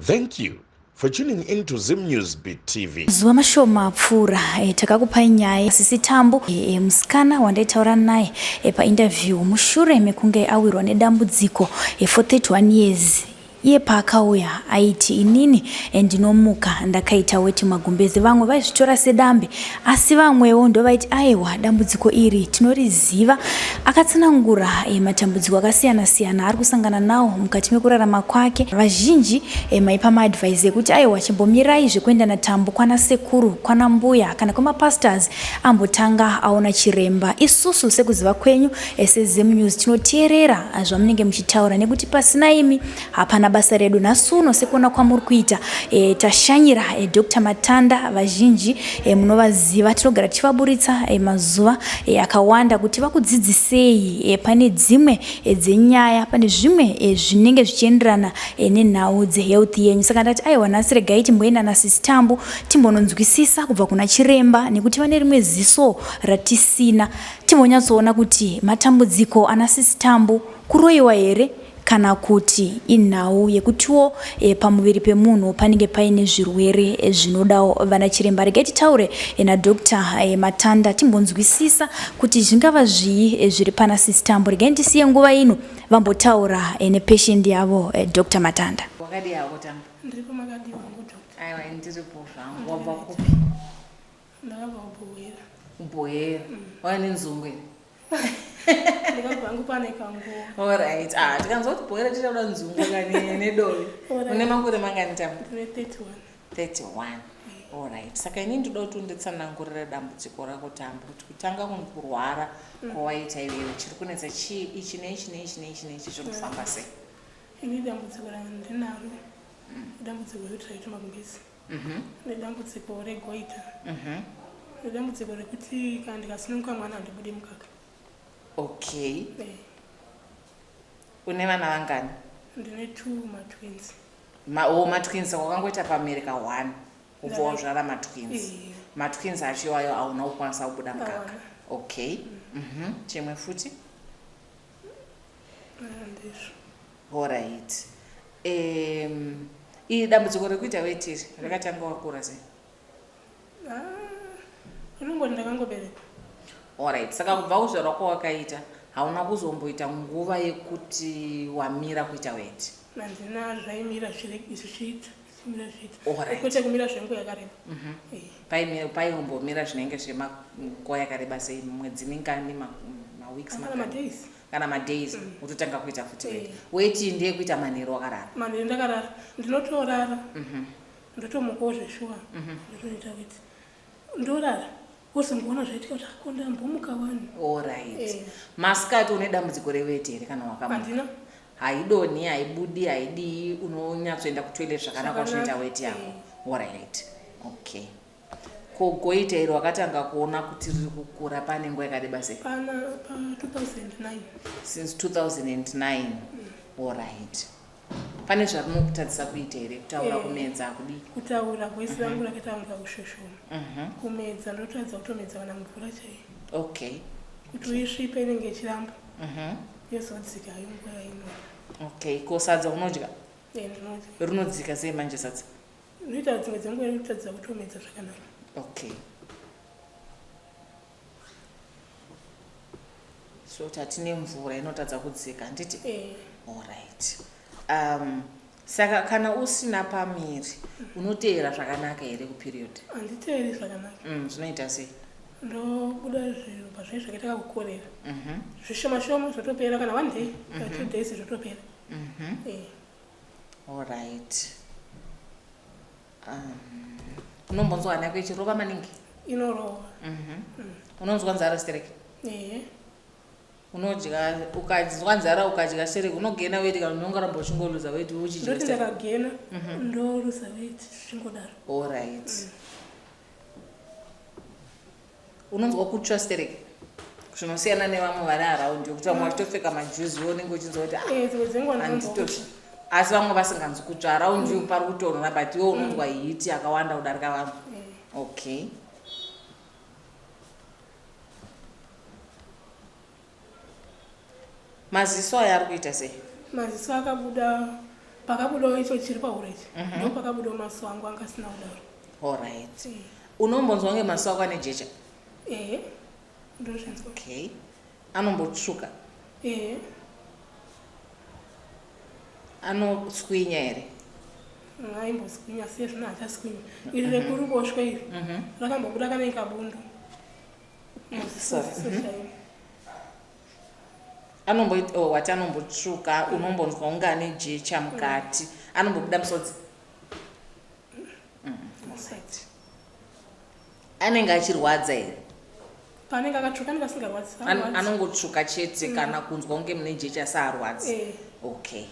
Thank you for tuning into Zim News Beat TV. Zuwa mashoma pfura takakupa nyaya Sisi Tambo musikana wandaitaura naye pa interview mushure mekunge awirwa nedambudziko for 31 years. Iye paakauya aiti inini ndinomuka ndakaita weti magumbezi, vamwe vaizvitora sedambe asi vamwewo ndo vaiti aiwa dambudziko iri tinoriziva. Akatsanangura matambudziko akasiyana siyana ari kusangana nawo mukati mekurarama kwake. Vazhinji maipa maadvice ekuti aiwa chimbomirai zvekuenda natambo kwana sekuru kwana mbuya kana kwamapastors ambotanga aona chiremba. Isusu sekuziva kwenyu seZim News tinoteerera zvamunenge muchitaura nekuti pasina imi hapana basa redu. Nasuno sekuona kwamuri kuita tashanyira Dr. Matanda vazhinji munovaziva, tinogara tichivaburitsa mazuva akawanda kuti vakudzidzisei pane dzimwe dzenyaya, pane zvimwe zvinenge zvichienderana nenhau dzehealth yenyu. Saka ndati aiwa nhasi regai timboenda naSisi Tambo timbononzwisisa kubva kuna chiremba nekuti vane rimwe ziso ratisina, timbonyatsoona kuti matambudziko anaSisi Tambo kuroiwa here kana kuti inhau yekutiwo pamuviri pemunhu panenge paine zvirwere zvinodawo vana chiremba. Regai titaure naDr. Matanda timbonzwisisa kuti zvingava zvii zviri pana Sisi Tambo. Regai ndisiye nguva ino vambotaura nepatient yavo. Dr. Matanda, wakadi yako Tambo? Ndiripo makadi wangu Dr. Aiwa, ndiripo zvangu. Wabva kupi? Ndakabva kuBhohera. KuBhohera. Waya nenzungwe? Ndikabva ngupane kanguva. Alright. Tikanzwa kuti Bhohera tichauda nzungwe kani nedoli. Une makore mangani Tambo? 31. 31. Alright. Saka ini ndoda kuti unditsanangurire dambudziko rako Tambo, kuti kutanga kurwara kwawaita iwewe chiri kunetsa chii ichi neichi zviri kufamba sei? Ini dambudziko rangu ndinaro. Dambudziko rekutsvaita magumbezi. Nedambudziko regoita. Nedambudziko rekuti kana ndikasununguka mwana handibudi mukaka. Okay. Une vana vangani? Ndine 2 matwins. Matwins wakangoita paAmerica 1 kubva wazvara matwins. Matwins achiwayo hauna kukwanisa kubuda mukaka. Okay. Chimwe futi? Ndizvo. Alright. Iri dambudziko rekuita wetiri rakatanga wakura sei? Rinongoti ndakangoberekwa. Alright. Saka kubva kuzvarwa kwawakaita hauna kuzomboita nguva yekuti wamira kuita weti? Handina zvaimira zvichiita. Alright. Kwete kumira zvenguva yakareba. Paimbomira zvinenge zvemanguva yakareba sei? Mwedzi mingani, maweeks madays? Kana madays utotanga kuita futi weti. Weti ndiye kuita manheru wakarara? Manheru ndakarara. Ndinotorara. Ndotomukawo zveshuwa. Ndotoita weti. Ndorara. Wosimboona zvaitika kuti akonda mbomuka wani. Alright. Masikati une dambudziko reweti here kana wakamuka? Handina. Haidoni, haibudi, haidii, unonyatsoenda kutoilet zvakanaka uchinoita weti yako. Alright. Okay. Kogoita iro wakatanga kuona kuti riri kukura pane nguva yakareba sei? Pana 2009. Since 2009. Alright. Pane zvarinokutadzisa kuita here? Kutaura, kumedza, kudii? Kutaura voisi rangu rakatanga kushoshona. Kumedza ndotadza kutomedza vana mvura chaiyo. Okay. Kuti uisvipe inenge ichiramba. Yozodzika nguva yainoda. Okay. Ko sadza unodya? Ndinodya. Rinodzika sei manje sadza? Noita dzimwe dzenguva inotadza kutomedza zvakanaka. Okay. So tatine mvura inotadza kudzika handiti? Alright. Saka kana usina pamiri unoteera zvakanaka here kuperiod? Handiteeri zvakanaka. Zvinoita sei? Ndobuda zviro pazvinenge zvakaita kukorera. Zvishoma shoma zvotopera kana 1 day, 2 days zvotopera. Alright. Unombonzwa hana yako ichirova maningi? Inorova. Unonzwa nzara stereki? Unodya, ukadzwa nzara ukadya stereki unogena weti kana unonga ramba uchingoluza weti uchidya stereki? Ndoti ndakagena ndoluza weti zvichingodaro. Alright. Unonzwa kutsva stereki? Zvinosiyana nevamwe vari araundi yekuti vamwe vachitopfeka majuzi unenge uchinzwa kuti handitoshi. Asi vamwe vasinganzwi kutsva araundi pari kutonhora but iwe unonzwa hiti yakawanda kudarika vamwe. Okay. Maziso aya ari kuita sei? Maziso akabuda pakabudawo icho chiri paureti ndo pakabudawo maso angu anga asina kudaro. Alright. Unombonzwa ngemaso ako ane jecha? Ndozvinzwa. Okay. Anombotsvuka? Anotswinya here? Aimboswinya sezvino hachaswinya. Iri rekuruboshwe iri rakambobuda kana ikabundo. Wati anombotsvuka, unombonzwa unge ane jecha mukati, anombobuda musodzi? Anenge achirwadza here? Panenge akatsvuka anenge asingarwadzi. Anongotsvuka chete kana kunzwa unge mune jecha saarwadzi? Okay.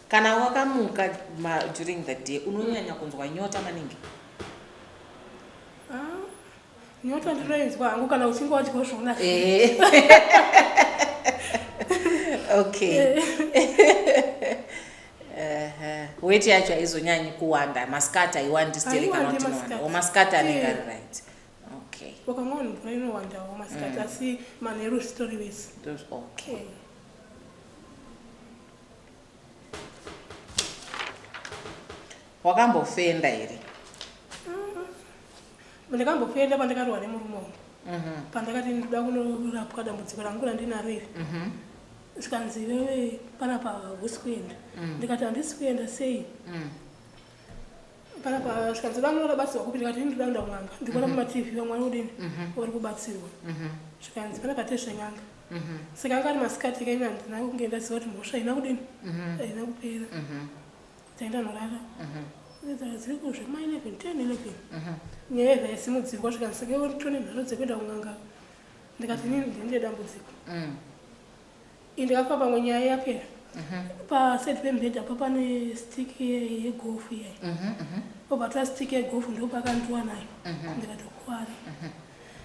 Kana wakamuka during the day unonyanya kunzwa nyota maningi? Nyota ndinoinzwa hangu kana uchinge wadyiwa zvona. Okay. Weight yacho haizonyanyi kuwanda, masikati haiwandi steri kana kuti inowanda. Masikati anenge ari right. Okay. Ukamwa mvura inowandawo masikati asi manheru zvitori vese. Okay. Wakambofenda here? Ndakambofenda pandakarwa nemurume wangu. Pandakati ndoda kunorapwa dambudziko rangu randinaro iri. Zvikanzi iwewe panapa hausi kuenda. Ndikati handisi kuenda sei? Panapa zvikanzi vanorabatsirwa kupi, ndikati ndinoda kuenda kun'anga. Ndikuona mumaTV vamwe vanodini vari kubatsirwa. Zvikanzi panapa tezvenyanga. Saka anga ari masikati kaina handina kunge ndaziva kuti mhosva haina kudini? Haina kupera. Taenda norara. Dziri kuzvema 11 nyaya dzaisimudzirwa zvikanzi saka iwe tone nharo dzekuenda kun'anga. Ndikati inini ndine dambudziko. Ndikafa pamwe nyaya yapera. Paside pemubhedha apa pane stick yegofu iyai. Pobatora stick yegofu ndo pakandiwa nayo. Ndikatokuwara.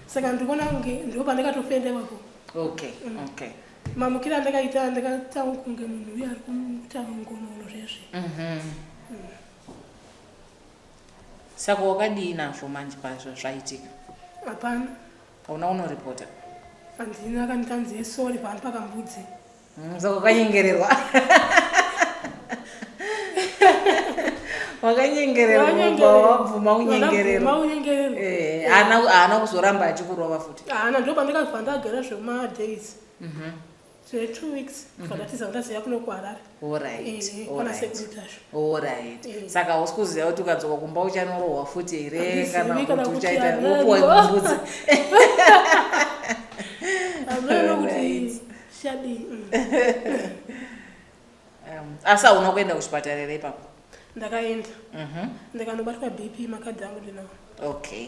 Saka ndikuona kunge ndo pandakatofendewapo. Okay. Mamukira ndakaita ndakatanga kunge munhu uye ari kutanga ngonono zvezve. Saka wakadii nazvo manje pazvo zvaitika? Hapana. Hauna unoripota? Handina, akanditanzi sorry pano pakambudzi. Saka wakanyengererwa? Wakanyengererwa wabvuma unyengererwa? Haana kuzoramba achikurova futi? Haana, ndo pandakabva ndagara zvemadays. 2 weeks ndatiza ndaziva kuno kuHarare. Alright. Saka hausi kuziva kuti ukadzoka kumba uchanorohwa futi here kana kuti uchaita wopuwa mbudzi? Hamuna kuti shadi. Asi hauna kuenda kuchipatara here ipapo? Ndakaenda. Ndakanobatwa BP makadhi angu ndinawo. Okay.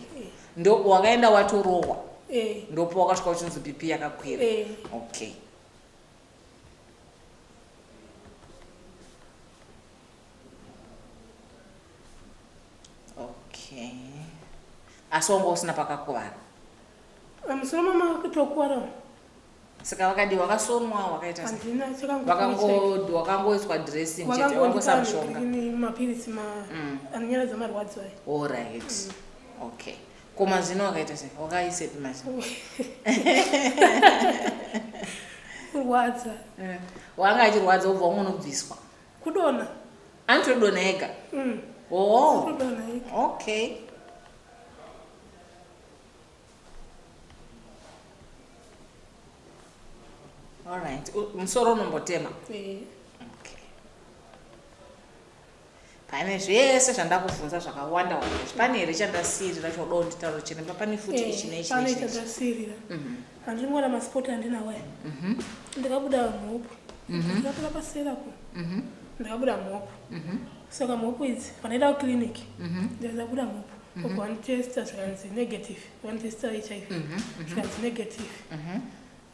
Ndo wakaenda watorohwa? Ndopo wakasvika uchinzi BP yakakwira? Okay. Asi wanga usina pakakuvara? Musoro mama kutokuwara. Saka wakadi wakasonwa wakaita sei? Handina, chakangoita. Wakangoiswa dressing chete, wangoisa mushonga? Mapirisi anonyaradza marwadzo ayo. Alright. Okay. Ko mazino wakaita sei? Wakaisepi mazino? Kurwadza. Wanga achirwadza ubva unobviswa? Kudona. Anotodona ega? Kudona ega. Okay. Alright. Musoro unombotema? Okay. Pane zvese zvandakubvunza zvakawanda wanda. Pane here chandasirira chodowo nditauro chiremba? Pane futi ichi neichi? Pane chandasirira. Handingona masipoti andinawo aya. Ndakabuda mhopo. Ndakapinda paserapo. Ndakabuda mhopo. Saka mhopo idzi panoenda kukiriniki ndakabuda mhopo. Obva vanditesta zvikanzi negative. Vanditesta HIV. Zvikanzi negative.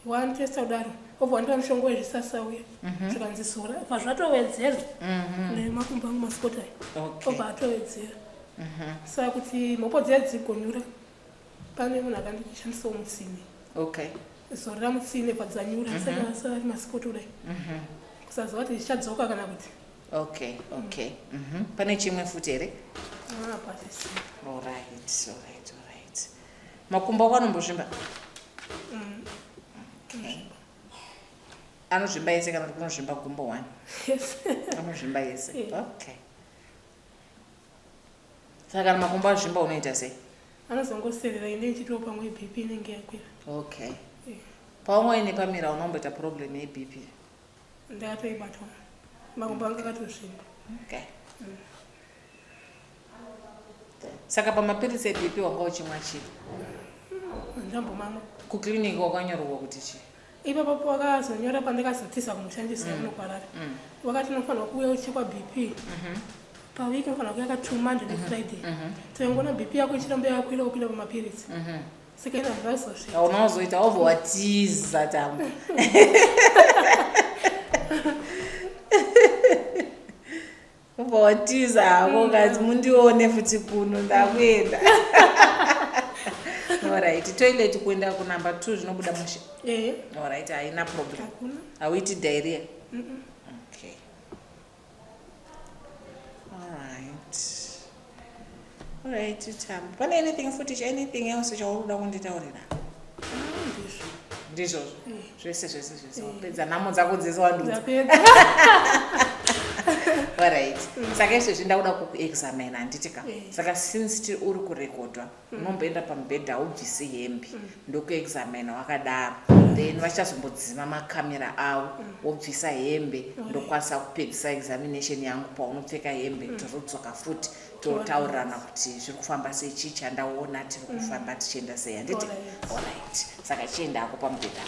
Vanditesta kudaro. Obva vandipa mushonga wezvisasa uya. Zvikanzi zora. Pazvatovedzera nemakumbo angu masipoti aya. Obva atovedzera. Saka kuti mhopo dziya dzigonyura pane munhu akandishandisawo mutsine. Okay. Zora ramutsine padzanyura saka ari masipoti kudai. Kusaziva kuti zvichadzoka kana kuti. Okay. Pane chimwe futi here? Pasisi. Alright. Makumbo ako anombozvimba? Okay. Anozvimba yese kana kuti kunozvimba gumbo 1? Yes. Anozvimba yese. Yeah. Okay. Saka makumbo azvimba unoita sei? Anozongoserera ine ichitiwo pamwe BP inenge yakwira. Okay. Yeah. Paumwe ine pamira unomboita problem yeBP. Ndakatoibatwa. Makumbo anga akatozvimba. Okay. Saka pamapirisi eBP wanga uchimwa chii? Ndambomamwa. Kukliniki wakanyorerwa kuti chii? Ipapo wakazonyora pandakazotisa kumushandisa unoparara. Wakati unofanira kuuya uchekwa BP. Pawiki unofanira kuuya ka2 Monday neFriday. Tengona BP yako ichiramba yakwira kupinda pamapirisi. Saka ina advice osvika. Unozoita ovowatiza tambo. Ovowatiza hako ngazi mundione futi kuno ndakwenda. Alright, toilet kuenda ku number 2 zvinobuda mushe. Alright, haina problem. Hakuna. Hauiti diarrhea? Okay. Alright, tambo. Pane anything footage, anything else chaunoda kunditaurira? Ndizvo. Zvese. Pedza nhamo dzako dzese wandudza. Alright. Saka izvezvi ndakuda kukuexamina handitika. Saka since uri kurekodwa unomboenda pamubhedha ubvise hembe ndokuexamina wakadaro. Then vachazombodzima makamera avo wobvisa hembe ndokwanisa kupedzisa examination yangu paunopfeka hembe tozodzoka futi totaurirana kuti zviri kufamba sei, chii chandaona tiri kufamba tichienda sei handiti. Alright. Saka chienda ako pamubhedha.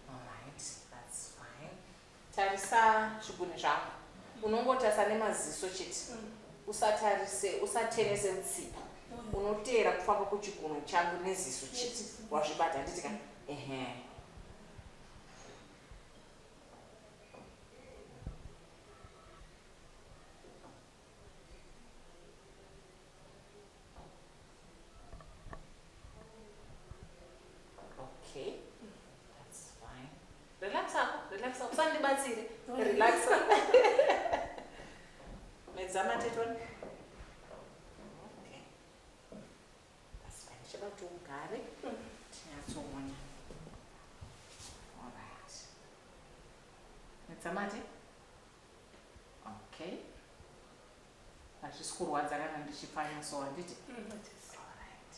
Alright, that's fine. Tarisa zviguni zvako. Unongotarisa nemaziso chete. Usatenese mutsipa. Unoteera kufamba kuchigunwe changu neziso chete. Wazvibata handitika? Relax. Usandibatsire. Relax. Medzama tetoni. Okay. That's fine. Chaba tugare. Tinyatsoona. Alright. Medzama te? Okay. Hazvisi kurwadza kana ndichifanya so handiti? Alright.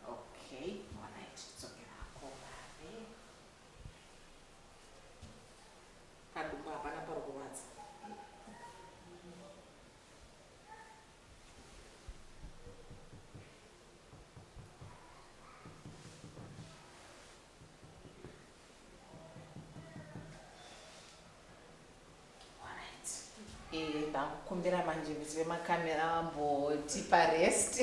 Okay, alright, it's okay. Padumba hapana parukurwadza. Ndakukumbira manje visi vemakamera ambotipa rest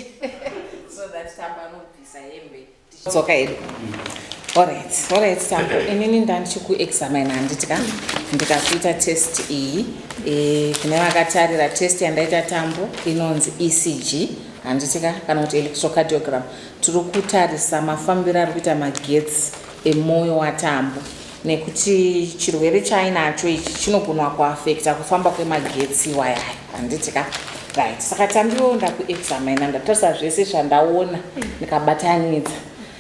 so that tamba anobvisa hembe tsoka hedu. Alright, tambo. Inini ndandichikuexamina handitika ndikakuita test iyi. Kune vakatarira test yandaita tambo inonzi ECG handitika kana kuti electrocardiogram. Tiri kutarisa mafambiro ari kuita magetsi emwoyo watambo. Nekuti chirwere chainacho ichi chinogona kuafekta kufamba kwemagetsi wayayo handitika. Right, saka tambiwo ndakuexamina ndatarisa zvese zvandaona ndikabatanidza.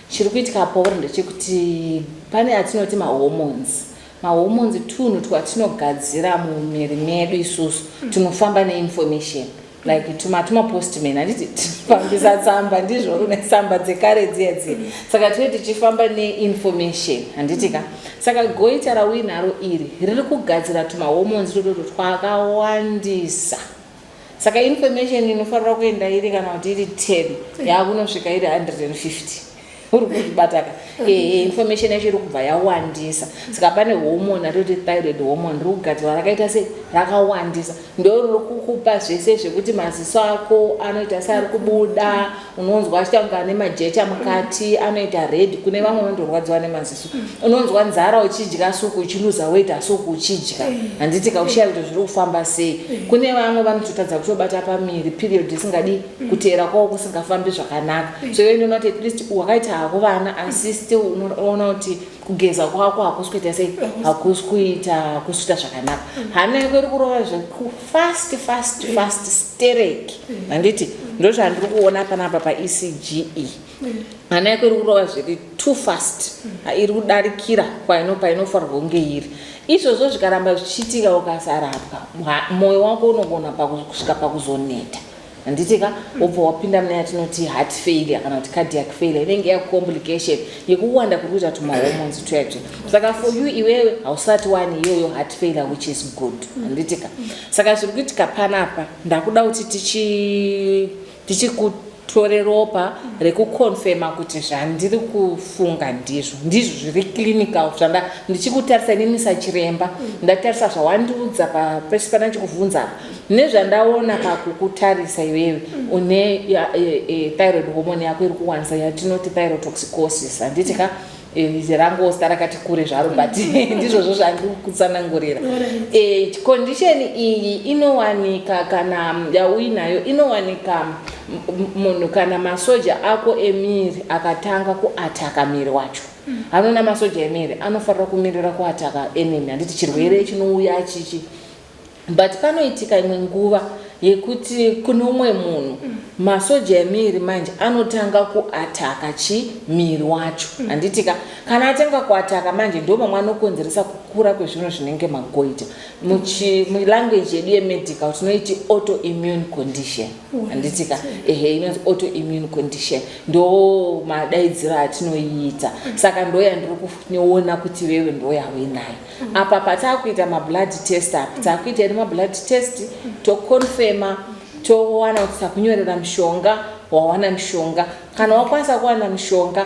Chiri kuitika pauri ndechekuti pane atinoti mahormones tunhu twatinogadzira mumiri medu isusu tunofamba neinformation like tuma postman handiti tinofambisa tsamba ndizvo rune tsamba dzekare dziedzi. Saka tinoti tichifamba neinformation handitika. Saka goita rawinaro iri riri kugadzira tumahormones toto twakawandisa. Saka information inofanira kuenda iri kana kuti iri 10 yakunosvika iri 150. uri kubataka information yacho iri kubva yawandisa saka pane hormone atoti thyroid hormone riri kugadzirwa rakaita sei rakawandisa ndo riri kukupa zvese zvekuti maziso ako anoita seari kubuda unonzwa achitanga nemajecha mukati anoita red kune vamwe vandorwadziwa nemaziso unonzwa nzara uchidya suku uchiluza weight asuku uchidya handiti kaushaya kuti zviri kufamba sei kune vamwe vanototadza kutobata pamiri period isingadi kuteera kwavo kusingafambi zvakanaka so iwe ndinoona kuti at least wakaita hako vana asi still unoona kuti kugeza kwako hakusi kuita sei hakusi kuita zvakanaka hana yako iri kurova fast sterek handiti ndo zvandiri kuona panapa paECGE hana yako iri kurova zviri too fast iri kudarikira painofanirwa kunge iri izvozvo zvikaramba zvichiitika ukasarapwa mwoyo wako unogona kusvika pakuzoneta handitika obva wapinda mune yatinoti heart failure kana kuti cardiac failure inenge yacomplication yekuwanda kuri kuita tumahormones twetwe saka for you iwewe hausati wani iyoyo heart failure which is good handitika saka zviri kuitika panapa ndakuda kuti tichikutore ropa rekukonfema kuti zvandiri kufunga ndizvo zviri clinical ndichikutarisa nemisa chiremba ndatarisa zvawandiudza pese pana chikuvhunza nezvandaona pakukutarisa iwewe une thyroid hormone yako iri kuwanisa yatinoti thyrotoxicosis handitika rangosta rakati kure zvaro but ndizvozvo zvandiri kutsanangurira condition iyi inowanika kana yauinayo inowanika munhu kana masoja ako emiri akatanga kuataka miri wacho anoona masoja emiri anofanira kumirira kuataka enemy handiti chirwere chinouya chichi but panoitika imwe nguva yekuti kune umwe munhu masoja emiri manje anotanga kuataka miri wacho handitika kana atanga kuataka manje ndo mamwe anokonzeresa kukura kwezvinhu zvinenge magoita mulanguage yedu yemedical tinoiti autoimmune condition handitika inonzi autoimmune condition ndo madaidziro atinoiita saka ndo yandiri kuona kuti wewe ndo yawenayo apa patakuita mablood test apa takuita mablood test tokonfema towana kuti takunyorera mushonga wawana mushonga kana wakwanisa kuwana mushonga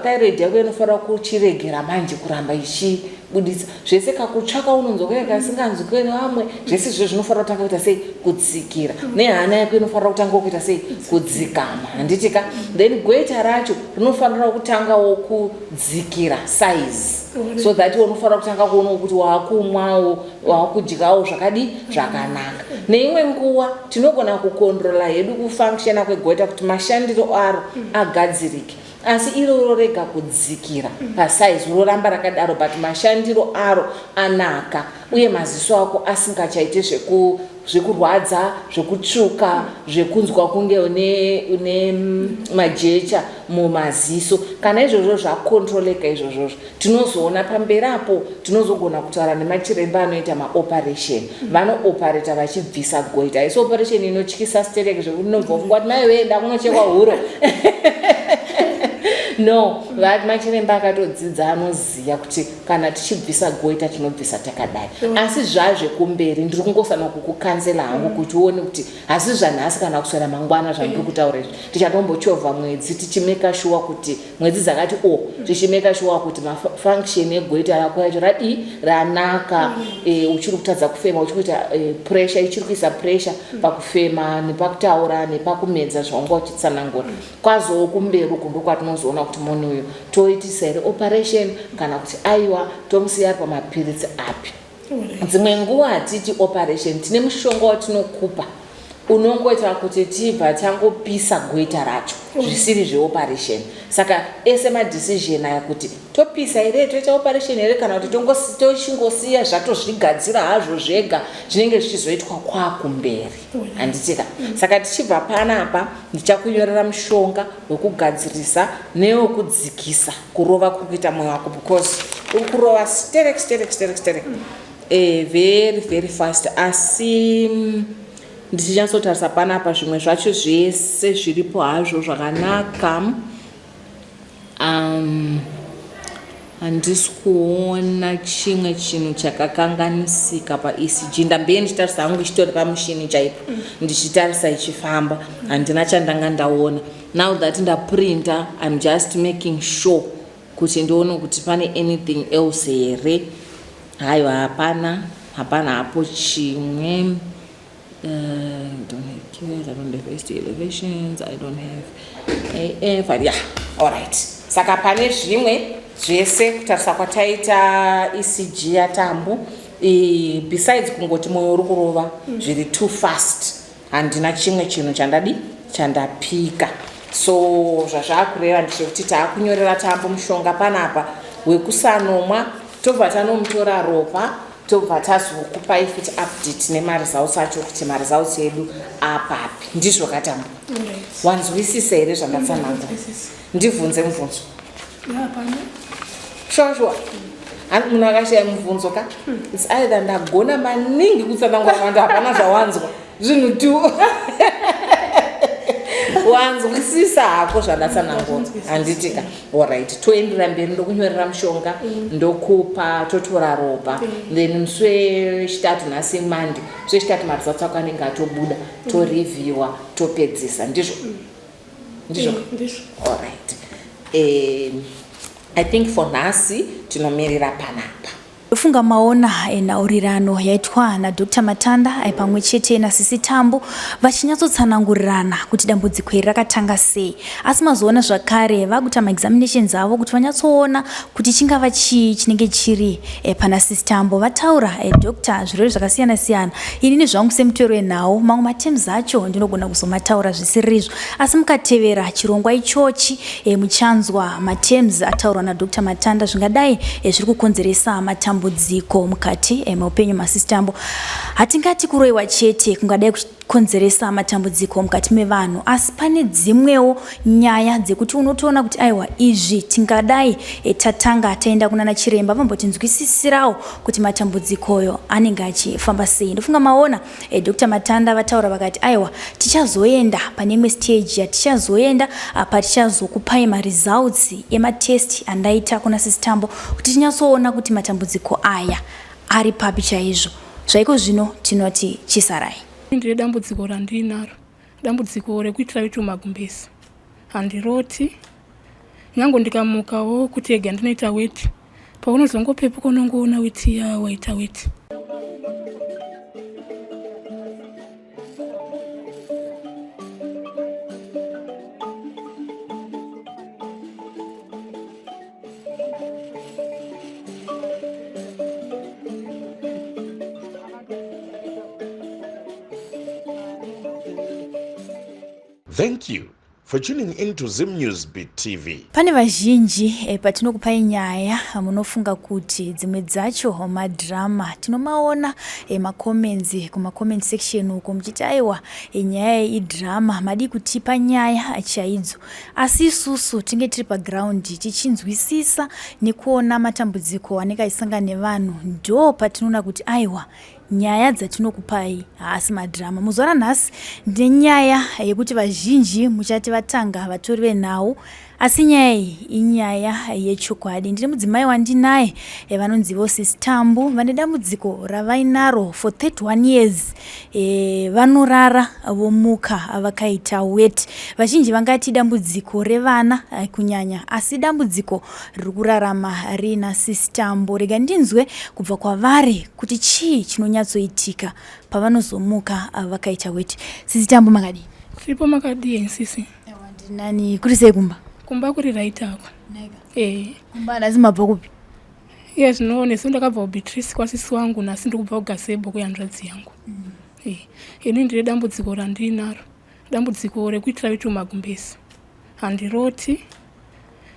thyroid yako inofanira kuchiregera manje kuramba ichibudisa zvese kakutsvaka unonzwa kasinganzwi kwene vamwe zvese izvo zvinofanira kutanga kuita sei kudzikira nehana yako inofanira kutanga kuita sei kudzikama handitika then goita racho rinofanira kutangawo kudzikira size so that unofanira kutanga kuona kuti waakumwawo waakudyawo zvakanaka neimwe nguva tinogona kukontrola hedu kufunctiona kwegoita kuti mashandiro aro agadzirike asi iroro rega kudzikira pasaizi roramba rakadaro but mashandiro aro anaka uye maziso ako asingachaite zvekurwadza zvekutsvuka zvekunzwa kunge une majecha mumaziso kana izvozvo zvakontroleka izvozvo tinozoona pamberapo tinozogona kutaura nemachiremba anoita maoperation vanooperata vachibvisa goita haisi operation inotyisa stereke zvekuti unobva funga kuti maiwenda kunochekwa huro no machiremba akatodzidza anoziya kuti kana tichibvisa goita tinobvisa takadai asi zvazvekumberi ndiri kungosana kukukanzela hangu kuti uone kuti hasi zvanhasi kana kuswera mangwana zvandiri kutaura izvi tichatombochovha mwedzi tichimeka shuwa kuti mwedzi dzakati tichimeka shuwa kuti mafunction egoita yako yacho ranaka uchiri kutadza kufema uchiri kuita pressure ichiri kuisa pressure pakufema nepakutaura nepakumedza zvawanga uchitsanangura kwazowo kumberi uku ndokwatinozoona kuti munhu uyu toitisa here operation kana kuti aiwa tomusiya pamapiritsi api dzimwe nguva hatiti operation tine mushonga watinokupa unongoita kuti tibva tangopisa goita racho zvisiri zveoperation saka ese madecision aya kuti topisa here toita operation here kana kuti tochingosiya zvatozvigadzira hazvo zvega zvinenge zvichizoitwa kwakumberi handitika saka tichibva panapa ndichakunyorera mushonga wekugadzirisa newekudzikisa kurova kuri kuita mwoyo wako because uri kurova sterek very very fast asi ndichanyasotarisa panapa zvimwe zvacho zvese zviripo hazvo zvakanaka handisi kuona chimwe chinhu chakakanganisika paECG. ndambei ndichitarisa hangu ichitori pamushini chaipo ndichitarisa ichifamba, handina chandanga ndaona. Now that ndaprinta, I'm just making sure kuti ndione kuti pane anything else here. Haiwa, hapana hapo chimwe. I don't have QS, I don't have ST elevations, I don't have AF. Yeah, alright. Saka pane zvimwe zvese kutarisa kwataita ECG yatambo. Besides kungoti moyo uri kurova zviri too fast, handina chimwe chinhu chandapika. So zvazvakureva ndechekuti taakunyorera tambo mushonga panapa wekusanomwa, tobva tanomutora ropa, tobva tazokupai futi update nemaresults acho kuti maresults edu apapi. Ndizvo katambo. Wanzwisisa here zvandatsanangura? Ndibvunze mubvunzo. Sure. Munhu akashaya mubvunzo ka? It's either ndagona maningi kutsanangura vantu hapana zvawanzwa. Zvinhu tu. Wanzwisisa hako zvadatsanangura. Handitika. Alright. Toendera mberi ndokunyorera mushonga, ndokupa, totora ropa. Then musi wechitatu nhasi Monday. Musi wechitatu maresults ako anenge atobuda, toreviewa, topedzisa. Ndizvo. Alright. I think for nhasi tinomirira panapa. Funga maona enaurirano yaitwa na Dr. Matanda pamwe chete na Sisi Tambo vachinyatsotsanangurirana kuti dambudziko iri rakatanga sei. Asi mazoona zvakare vakuita maexaminations avo kuti vanyatsoona kuti chingava chii chinenge chiri pana Sisi Tambo. Vataura Dr. zvirwere zvakasiyana siyana. Inini zvangu semutori nawo mamwe matems acho ndinogona kuzomataura zvisirizvo. Asi mukatevera chirongwa ichochi muchanzwa matems ataurwa na Dr. Matanda zvingadai zviri kukonzeresa matambudziko mukati meupenyu maSisi Tambo. Hatingati kuroiwa chete kungadai kukonzeresa matambudziko mukati mevanhu, asi pane dzimwewo nyaya dzekuti unotoona kuti aiwa izvi tingadai tatanga taenda kunana chiremba vambotinzwisisirawo kuti matambudzikoyo anenge achifamba sei. Ndofunga maona Dr. Matanda vataura vakati aiwa tichazoenda pane imwe stage yatichazoenda patichazokupai maresults ematest andaita kuna Sisi Tambo kuti tinyatsoona kuti matambudziko aya ari papi chaizvo. Zvaiko zvino tinoti chisarai. Ndine dambudziko randinaro, dambudziko rekuitira kuti magumbezi. Handiroti, nyango ndikamukawo kuti ega ndinoita weti, paunozongopepuka unongoona weti waita weti. Thank you for tuning into Zim News Beat TV. Pane vazhinji patinokupai nyaya munofunga kuti dzimwe dzacho madrama tinomaona macomments comment section uko muchiti aiwa nyaya idrama madi kutipa nyaya chaidzo, asi isusu tinge tiri paground tichinzwisisa nekuona matambudziko anenge aisangana nevanhu, ndo patinoona kuti aiwa nyaya dzatinokupai haasi madrama. Muzora nhasi ndenyaya yekuti vazhinji muchati vatanga vatori venhau, asi nyaya iyi inyaya yechokwadi. Ndiri mudzimai wandinaye vanonzivo Sisi Tambo, vane dambudziko ravainaro for 31 years. Vanorara vomuka vakaita weti. Vazhinji vangati dambudziko revana kunyanya, asi dambudziko riri kurarama rina Sisi Tambo. Rega ndinzwe kubva kwavari kuti chii chinonyatsoitika pavanozomuka vakaita weti. Sisi Tambo makadi? Tiripo makadi Sisi. Nani kuri sei kumba? Kumba kuri raitako. Kumba nasi mabva kupi? Iya zvinoonesa ndakabva kuBeatrice kwa Sisi wangu nasi ndikubva kuGazebo kuyanzvadzi yangu. Ini ndine dambudziko randinaro, dambudziko rekuitira kuti magumbezi. Handiroti,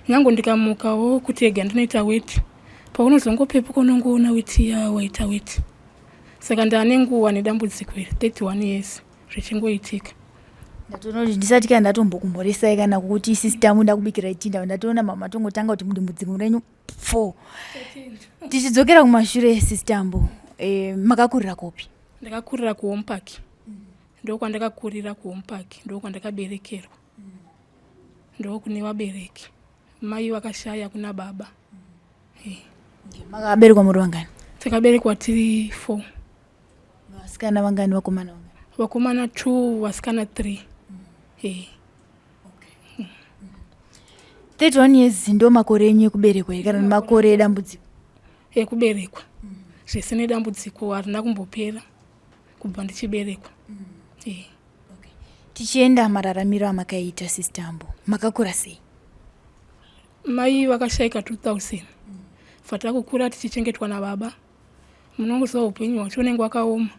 nyango ndikamukawo kuti ega ndinoita weti, paunozongopepuka unongoona weti waita weti. Saka ndane nguva nedambudziko iri 31 years zvichingoitika. Ndatoona kuti ndisati kana ndatombokumboresai kana kuti Sisi Tambo ndakubikira itinda, ndatoona mama tongotanga kuti dambudziko renyu 4. Tichidzokera kumashure Sisi Tambo, makakurira kopi? Ndakakurira kuHome Park. Ndoko ndakakurira kuHome Park, ndoko ndakaberekerwa. Ndoko kune vabereki. Mai vakashaya kuna baba. Makaberekwa muri vangani? Takaberekwa tiri 4. Vasikana vangani, vakomana vangani? Vakomana 2, vasikana 3. 31 years ndo makore enyu ekuberekwa kana makore edambudziko? Ekuberekwa. Zvese nedambudziko harina kumbopera kubva ndichiberekwa. Tichienda mararamiro amakaita sistambo, makakura sei? Mai vakashaika 2000. Fatakukura tichichengetwa nababa. Munongoziva upenyu hwacho unenge wakaoma.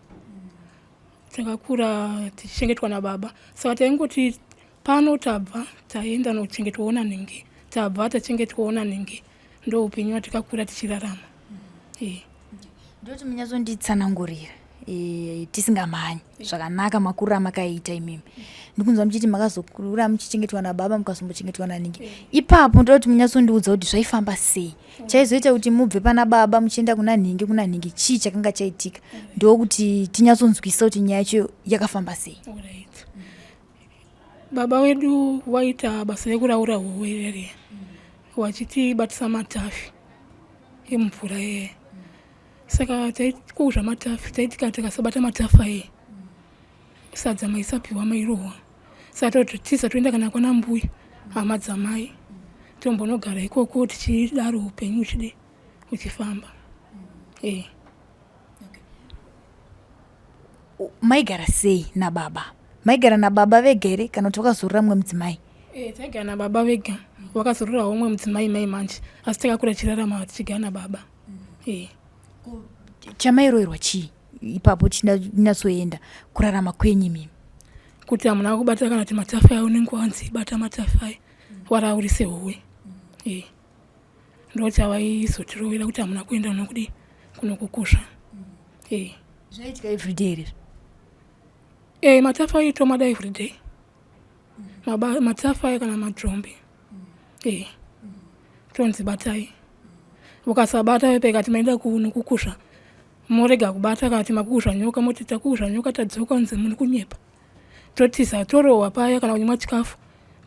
Takakura tichichengetwa nababa. Saka taingoti pano tabva taenda nochengetwawo nanhingi. Tabva tachengetwawo nanhingi. Ndo upenyu hwatakakura tichirarama. Ndoti munyazonditsanangurira tisingamhanyi zvakanaka makuru amakaita imimi. Ndikunzwa muchiti makazokura muchichengetwa nababa mukazombochengetwa nanhingi. Ipapo ndoti munyazondiudza kuti zvaifamba sei. Chaizoita kuti mubve pana baba muchienda kuna nhingi chii chakanga chaitika. Ndokuti tinyazonzwisa kuti nyaya yacho yakafamba sei. Baba wedu waita basa rekuraura uwelele. Wachitibatisa matafi emvura yeye. Saka taikuudza matafi taitika tikasabata matafi aye sadza maisapiwa mairohwa. Saka tiza toenda kana kwana mbuya hama dzamai tombonogara ikoko tichidaro upenyu uchide uchifamba. Maigara sei nababa? Maigara nababa vega here kana kuti wakazorora mumwe mudzimai? Taigara nababa vega. Wakazororawo umwe mudzimai mai manje asi takakura tichirarama tichigara nababa. Chamairoherwa chii ipapo tinatsoenda kurarama kwenyu mimi? Kuti hamuna kubata kana kuti matafi ayo unenge wanzi bata matafi ayo waraurise howe. Ndoti avaizotirovera kuti hamuna kuenda nokudi kunokukusha. Zvaitika everyday here? Matafi ayo tomada everyday. Matafi ayo kana madrombe. Tonzi batai. Ukasabata wepeka timaenda kunokukusha. Morega kubata kana timakusha nyoka moti takusha nyoka tadzoka unze muri kunyepa. Totiza torohwa paya kana kunywa chikafu.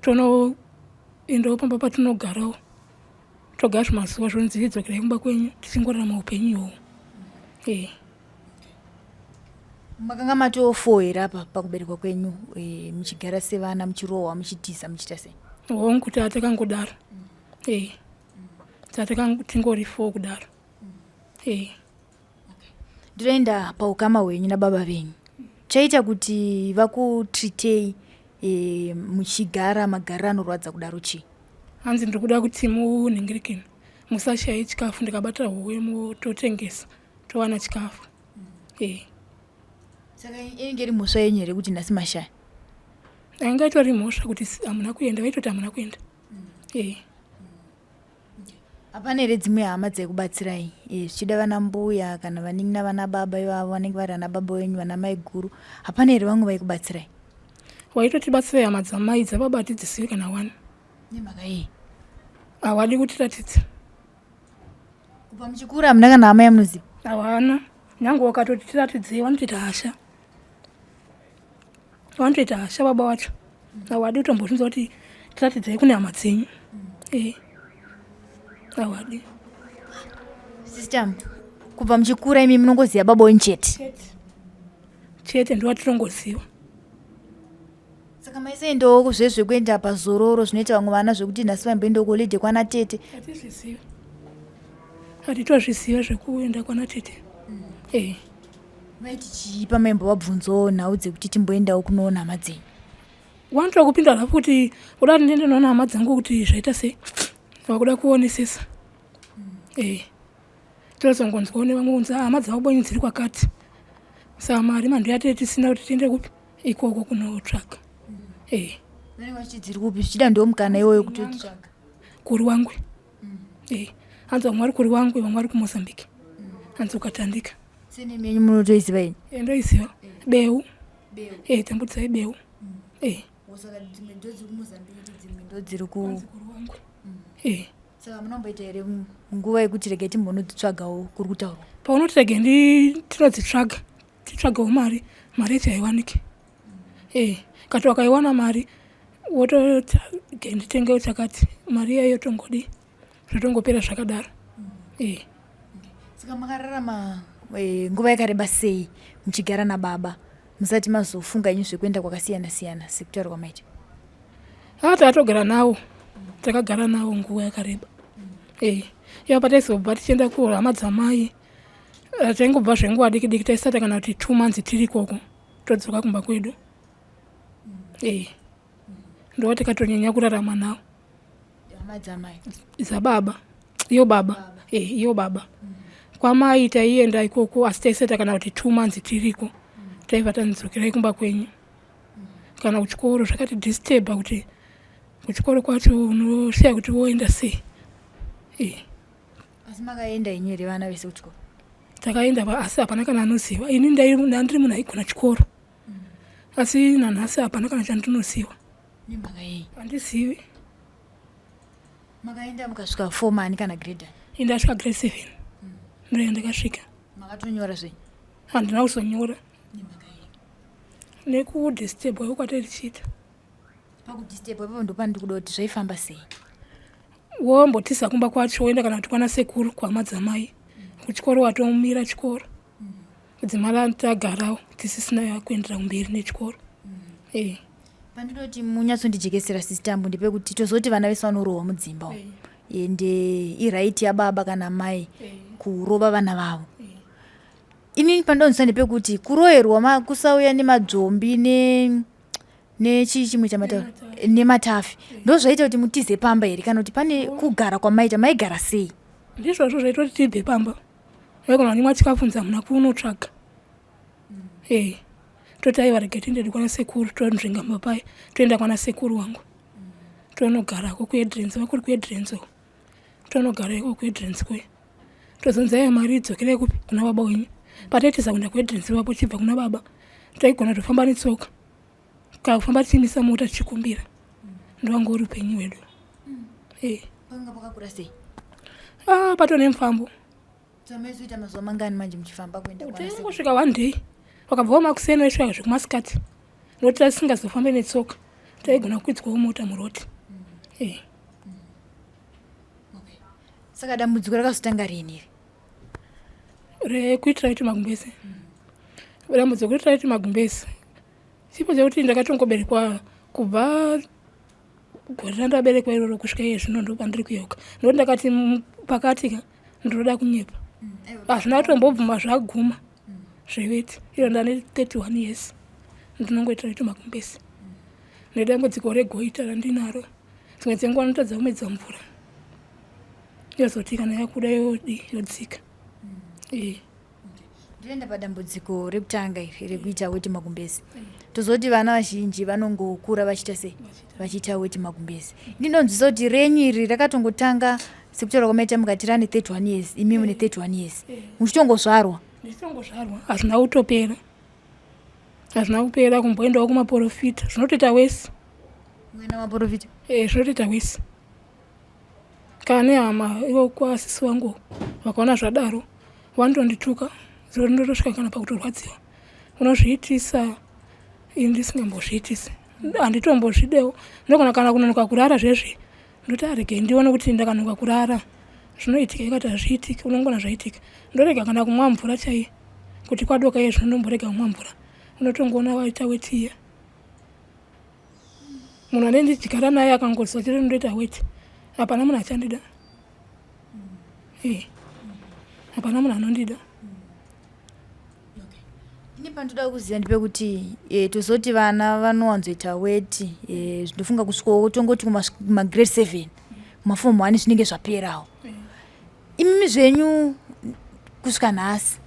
Tono endo pamba patinogarawo. Togara zvemazuva zvonzi idzokera kumba kwenyu tichingorarama upenyu. Makanga matoo here apa pakuberekwa kwenyu muchigara sevana muchirohwa muchitiza muchita sei? Kuti atakangodaro. Tingori 4 kudaro. Ndiroenda paukama hwenyu nababa venyu. Chaita kuti vakutritei muchigara magara anorwadza kudaro chii? Hanzi ndiri kuda kuti munhingirikeni musashaye chikafu ndikabata howe mototengesa towana chikafu. Saka inenge iri mhosva yenyu here kuti nhasi mashaya? Anga itori mhosva kuti hamuna kuenda vaitoti hamuna kuenda. Hapana here dzimwe hama dzaikubatsirai zvichida vana mbuya kana vanenge navana baba ivavo vanenge vari vana baba venyu vana mai guru? Hapana here vamwe vaikubatsirai? Waitotibatsirai hama dzamai dzababa hatidzizivi kana 1. Nemhaka iyi havadi kutiratidza. Kubva muchikura hamuna kana hama yamunoziva? Havana. Nyange wakatoti tiratidzei vanotoita hasha. Vanotoita hasha baba wacho. Havadi kutombozvinza kuti tiratidzei kune hama dzenyu. Havadi. Sister, kubva muchikura imi munongoziva baba wenyu chete ndowatirongoziva. Saka maisaendawo kuzvezvekuenda pazororo zvinoita vamwe vana zvekuti nhasi vaimboendawo kolidhe kwana tete? Hatizviziva. Hatitozviziva zvekuenda kwana tete. Vaiti chii pamaimbovabvunzawo nhau dzekuti timboendawo kunoona hama dzenyu? Wanotoda kupinda hapo kuti udati ndiende noona hama dzangu kuti zvaita sei? Wakuda kuonesesa. Tozongonzwawo nevamwe kunzi hama dzavo bonyu dziri kwakati. Saka mari mando yatete tisina kuti tiende kupi ikoko kunotsvaga. Vanenge vachiti dziri kupi zvichida ndiwo mukana iwoyo kuti utsvaga? Kuri wangu. Hanzi vamwe vari kuri wangu vamwe vari kuMozambique. Hanzi ukatandika. Senemi yenyu munotoiziva yenyu? Ndoiziva. Beu. Tambudzai beu. Saka dzimwe ndodzi kuMozambique dzimwe ndodziri ku wangu. Saka munomboita here nguva yekuti rege timbonodzitsvagawo kuri kutaurwa? Paunoti rege tinodzitsvaga titsvagawo mari yacho haiwanike. Kati wakaiwana mari wototi nditengewo chakati mari iyayo tongodi zvotongopera zvakadaro. Saka makararama nguva yakareba sei muchigara nababa musati mazofunga inyu zvekuenda kwakasiyana-siyana sekutaura kwamaita? Tatogara nawo, takagara nawo nguva yakareba. Ivo pataizobva tichienda kuhama dzamai, taingobva zvenguva diki-diki taisata kana kuti 2 months tiri ikoko todzoka kumba kwedu. Ndo tikatonyanya kurarama nawo. Hama dzamai Zababa, iyo baba. Iyo baba. Kwamai taienda ikoko asi taisata kana kuti 2 months tiriko. Taibva tanzokerai kumba kwenyu. Kana kuchikoro zvakati disturba kuti kuchikoro kwacho unoshiya kuti woenda sei. asi makaenda inyu here vana vese kuchikoro? Takaenda asi hapana kana anoziva. Ini ndiri munhu aigona chikoro. Asi nanhasi hapana kana chandinoziva. Nemhaka yei? Handizivi. Makaenda mukasvika form kana grade? Ndasvika grade 7. Ndo yandakasvika. Makatonyora zvei? Handina kuzonyora. Nemhaka yei? Nekudisturba kwatari tichiita. Pakudisturba ipapo ndo pandiri kuda kuti zvaifamba sei? Wombotiza kumba kwacho woenda kana kuti kwana sekuru kwamadzamai. Kuchikoro watomira chikoro. Kudzimara tagarawo tisisina kuendera mberi nechikoro. Pandinoti munyatsondijekesera sisitambu ndepekuti tozoti vana vese vanorohwa mudzimba umu. Ende iraiti yababa kana mai kurova vana vavo. Ini pandonzwa ndepekuti kuroherwa kusauya nemadzombi nechimwe chamatavi nematafi ndozvaita kuti mutize pamba here kana kuti pane kugara kwamaita maigara sei? Ndizvozvo zvaita kuti tibve pamba. Vaigona nimwa chikafunza muna kunotsvaga. Toti aivarege tiende kwana sekuru tonzvinga mapai toenda kwana sekuru wangu. Tonogarako kuedrenzi vakuri kuedrenzi. Tonogara iko kuedrenzi kwe. Tozonzaya mari idzokerai kupi kuna baba wenyu. Pataitiza kuenda kuedrenzi vapo chibva kuna baba. Taigona tofamba netsoka. Kufamba tichimisa mota tichikumbira. Ndovangu uri upenyu hwedu. Panga pakakura sei? Pato nemufambo. Tamaizoita mazuva mangani manje muchifamba kuenda kwana sekuru? Kusvika 1 day. Wakabva makuseni waisvika zvekumasikati. Noti tasingazofambe netsoka. Taigona kukwidzawo mota muroti. Saka dambudziko rakazotanga rini iri? Rekuitira kuti Magumbezi. Dambudziko rekuitira kuti Magumbezi. Chipo chekuti ndakatongoberekwa kubva gore randaberekwa iroro kusvika iye zvino ndo pandiri kuyoka. Ndokuti ndakati pakatika ndinoda kunyepa. Hazvina kutombobvuma zvaguma zveveti. Iyo ndane 31 years. Ndinongoitira kuti Magumbezi. Nedambudziko regoita randinaro. Dzimwe dzenguva notadza kumedza mvura. Yozoti kana yakuda yodzika. Ndoenda padambudziko rekutanga iri rekuita weti Magumbezi. Tozoti vana vazhinji vanongokura vachiita sei? Vachiita weti Magumbezi. Ndinonzwisa kuti renyu iri rakatongotanga sekutaura kwamaita mukati rane 31 years, imi mune 31 years. Muchitongozvarwa? Ndichitongozvarwa. Hazvina kutopera. Hazvina kupera kumboendawo kumaprofita. Zvinotoita wese. Mwana maprofita? Zvinotoita wese. Kana hama ivo kwasisi wangu vakaona zvadaro vanotondituka ndotosvika kana pakutorwadziwa. Unozviitisa ini ndisingambozviitisi. Handitombozvidewo. Ndogona kana kunonoka kurara zvezvi. Ndoti arege ndione kuti ndakanonoka kurara. Zvinoitika ikati hazviitiki unongona zvaitika. Ndorega kana kumwa mvura chaiyo. Kuti kwadoka iye zvinomborega kumwa mvura. Unotongoona waita wetiya. Munhu anendichigara naye akangozwa chiri ndoita weti. Hapana munhu achandida. Hapana munhu anondida. Ini pandoda kuziva ndepekuti tozoti vana vanowanzoita weti zvinofunga kusvikawo tongoti kumagrade 7 kumafomu 1 zvinenge zvaperawo. Imimi zvenyu kusvika nhasi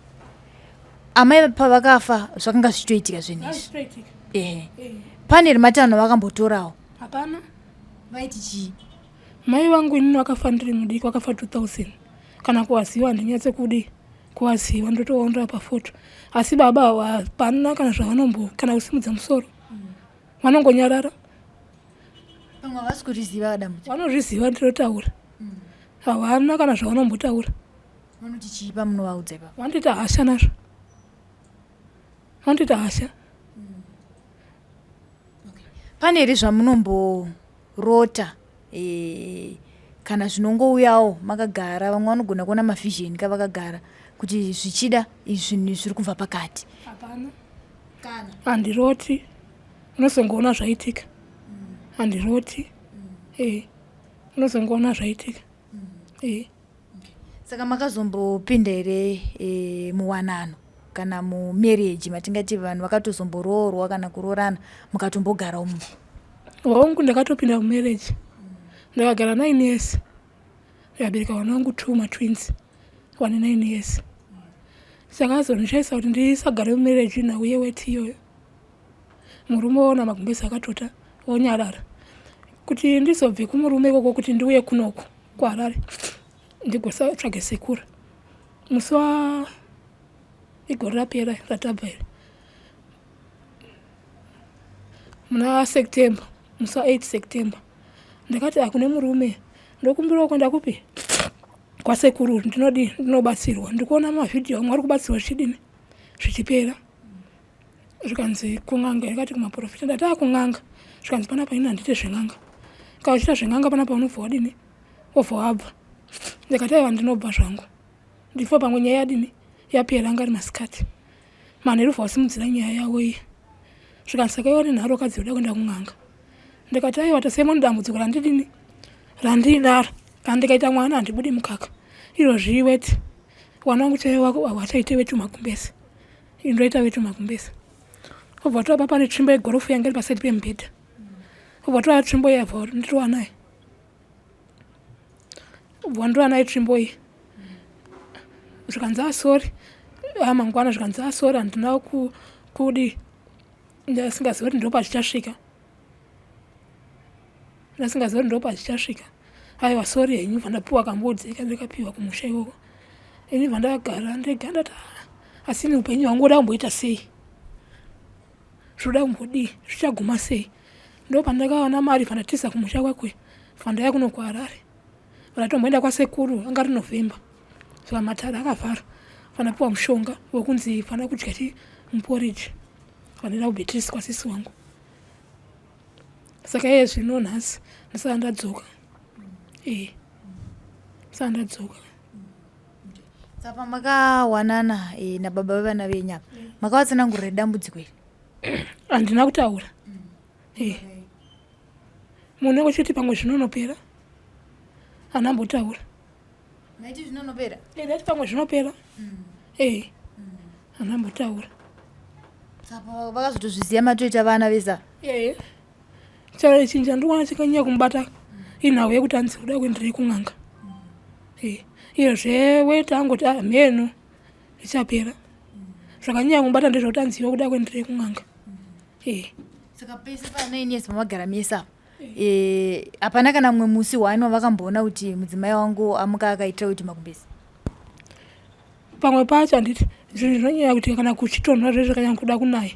amai pavakafa zvakanga zvichitoitika zvenizvi? Pane rimatano vakambotorawo? Hapana. Vaiti chii? Mai vangu inini wakafa ndiri mudiki, wakafa 2000. Kana kuwaziva handinyatse kudi kuwaziva ndotoona pafoto. Asi baba hapana kana zvavanombo kana kusimudza musoro. Vanongonyarara. Pamwe havasi kuriziva dambudziko? Vanozviziva ndinotaura. Havana kana zvavanombotaura. Vanoti chii pamunovaudza ipapo? Vanotita hasha nazvo. Vanotita hasha. Pane here zvamunomborota kana zvinongouyawo makagara vamwe vanogona kuona mavhizheni kavakagara kuti zvichida izvi zviri kubva pakati? Hapana. Handiroti. Unozongoona zvaitika. Handiroti. Unozongoona zvaitika. Saka makazombopinda here muwanano kana mumarriage matingati vanhu vakatozomboroorwa kana kurorana mukatombogara umu? Wangu ndakatopinda mumarriage. Ndakagara 9 years. Ndikabereka vana vangu 2 matwins. 9 years. Saka zondichaisa kuti ndisagare mumarriage nauye weti iyoyo. Murume ona magumbezi akatota onyarara. Kuti ndizobve kumurume ikoko kuti ndiuye kunoku kuHarare. Ndigotsvage sekura. Musi igore rapera ratabva here. Muna September, musi 8 September. Ndakati akune murume ndokumbira kwenda kupi? Kwasekuru ndinobatsirwa. Ndikuona mavhidhiyo amwe ari kubatsirwa zvichidini zvichipera. Zvikanzi kun'anga yakati kumaprofita ndati kun'anga. Zvikanzi panapa ina handite zveng'anga. Kauchita zveng'anga panapa unobva wadini? Wobva wabva. Ndikati aiwa ndinobva zvangu. Ndifo pamwe nyaya yadini yapera ngari masikati. Manheru vasimudzira nyaya yawo iyi. Zvikanzi saka iwo nenharo kadzi yoda kuenda kun'anga. Ndikati aiwa tasemo ndambudziko randidini randinaro kana ndikaita mwana handibudi mukaka. Iro zviweti wana wangu chaiwo wako hawachaite wetu magumbezi. Indoita wetu magumbezi. Obva topa pane tsvimbo yegorofu yanga iri paside pemubhedha. Obva toa tsvimbo iyi abva ndiriwa naye. Obva ndiriwa naye tsvimbo iyi. Zvikanzi asori mangwana zvikanzi asori handina kudi ndasingazivi kuti ndopa zvichasvika. Ndasingazivi kuti ndopa zvichasvika. Aiwa sori henyu vandapiwa kambudzi ndikapiwa kumusha ikoko. Ini vandagara ndeganda asi ni upenyu hwangu uda kumboita sei? Zvoda kumbodii? Zvichaguma sei? Ndo pandakawana mari vandatiza kumusha kwakwe. Vandaya kuno kuHarare. Vandatomboenda kwasekuru anga ari November. Saka matara akavhara. Vandapiwa mushonga wekunzi fana kudya muporridge. Vandaenda kuBeatrice kwasisi wangu. Saka iye zvino nhasi ndisati ndadzoka. Ndisati ndadzoka. Saka makawanana nababa vevana venyu apa makavatsanangurira dambudziko iri? Handina kutaura. Munhu wechiti pamwe zvinonopera. Hanambotaura. Maiti zvinonopera? Ndati pamwe zvinopera. Hanambotaura. Saka vakazotozviziva matoita vana veza? Charo chinja ndikuona chikanyanya kumubata inhau yekuti handisi kuda kuenderei kun'anga. Iyo zveweti angoti mheno zvichapera. Zvakanyanya kumubata ndezvekuti hanziva kuda kuenderei kun'anga. Saka pese pa9 years pamagara mese apa hapana kana mumwe musi wani wavakamboona kuti mudzimai wangu amuka akaitira kuti magumbezi? Pamwe pacho handiti zvinhu zvinonyanya kuti kana kuchitonhora zvezvo zvakanyanya kuda kunaya.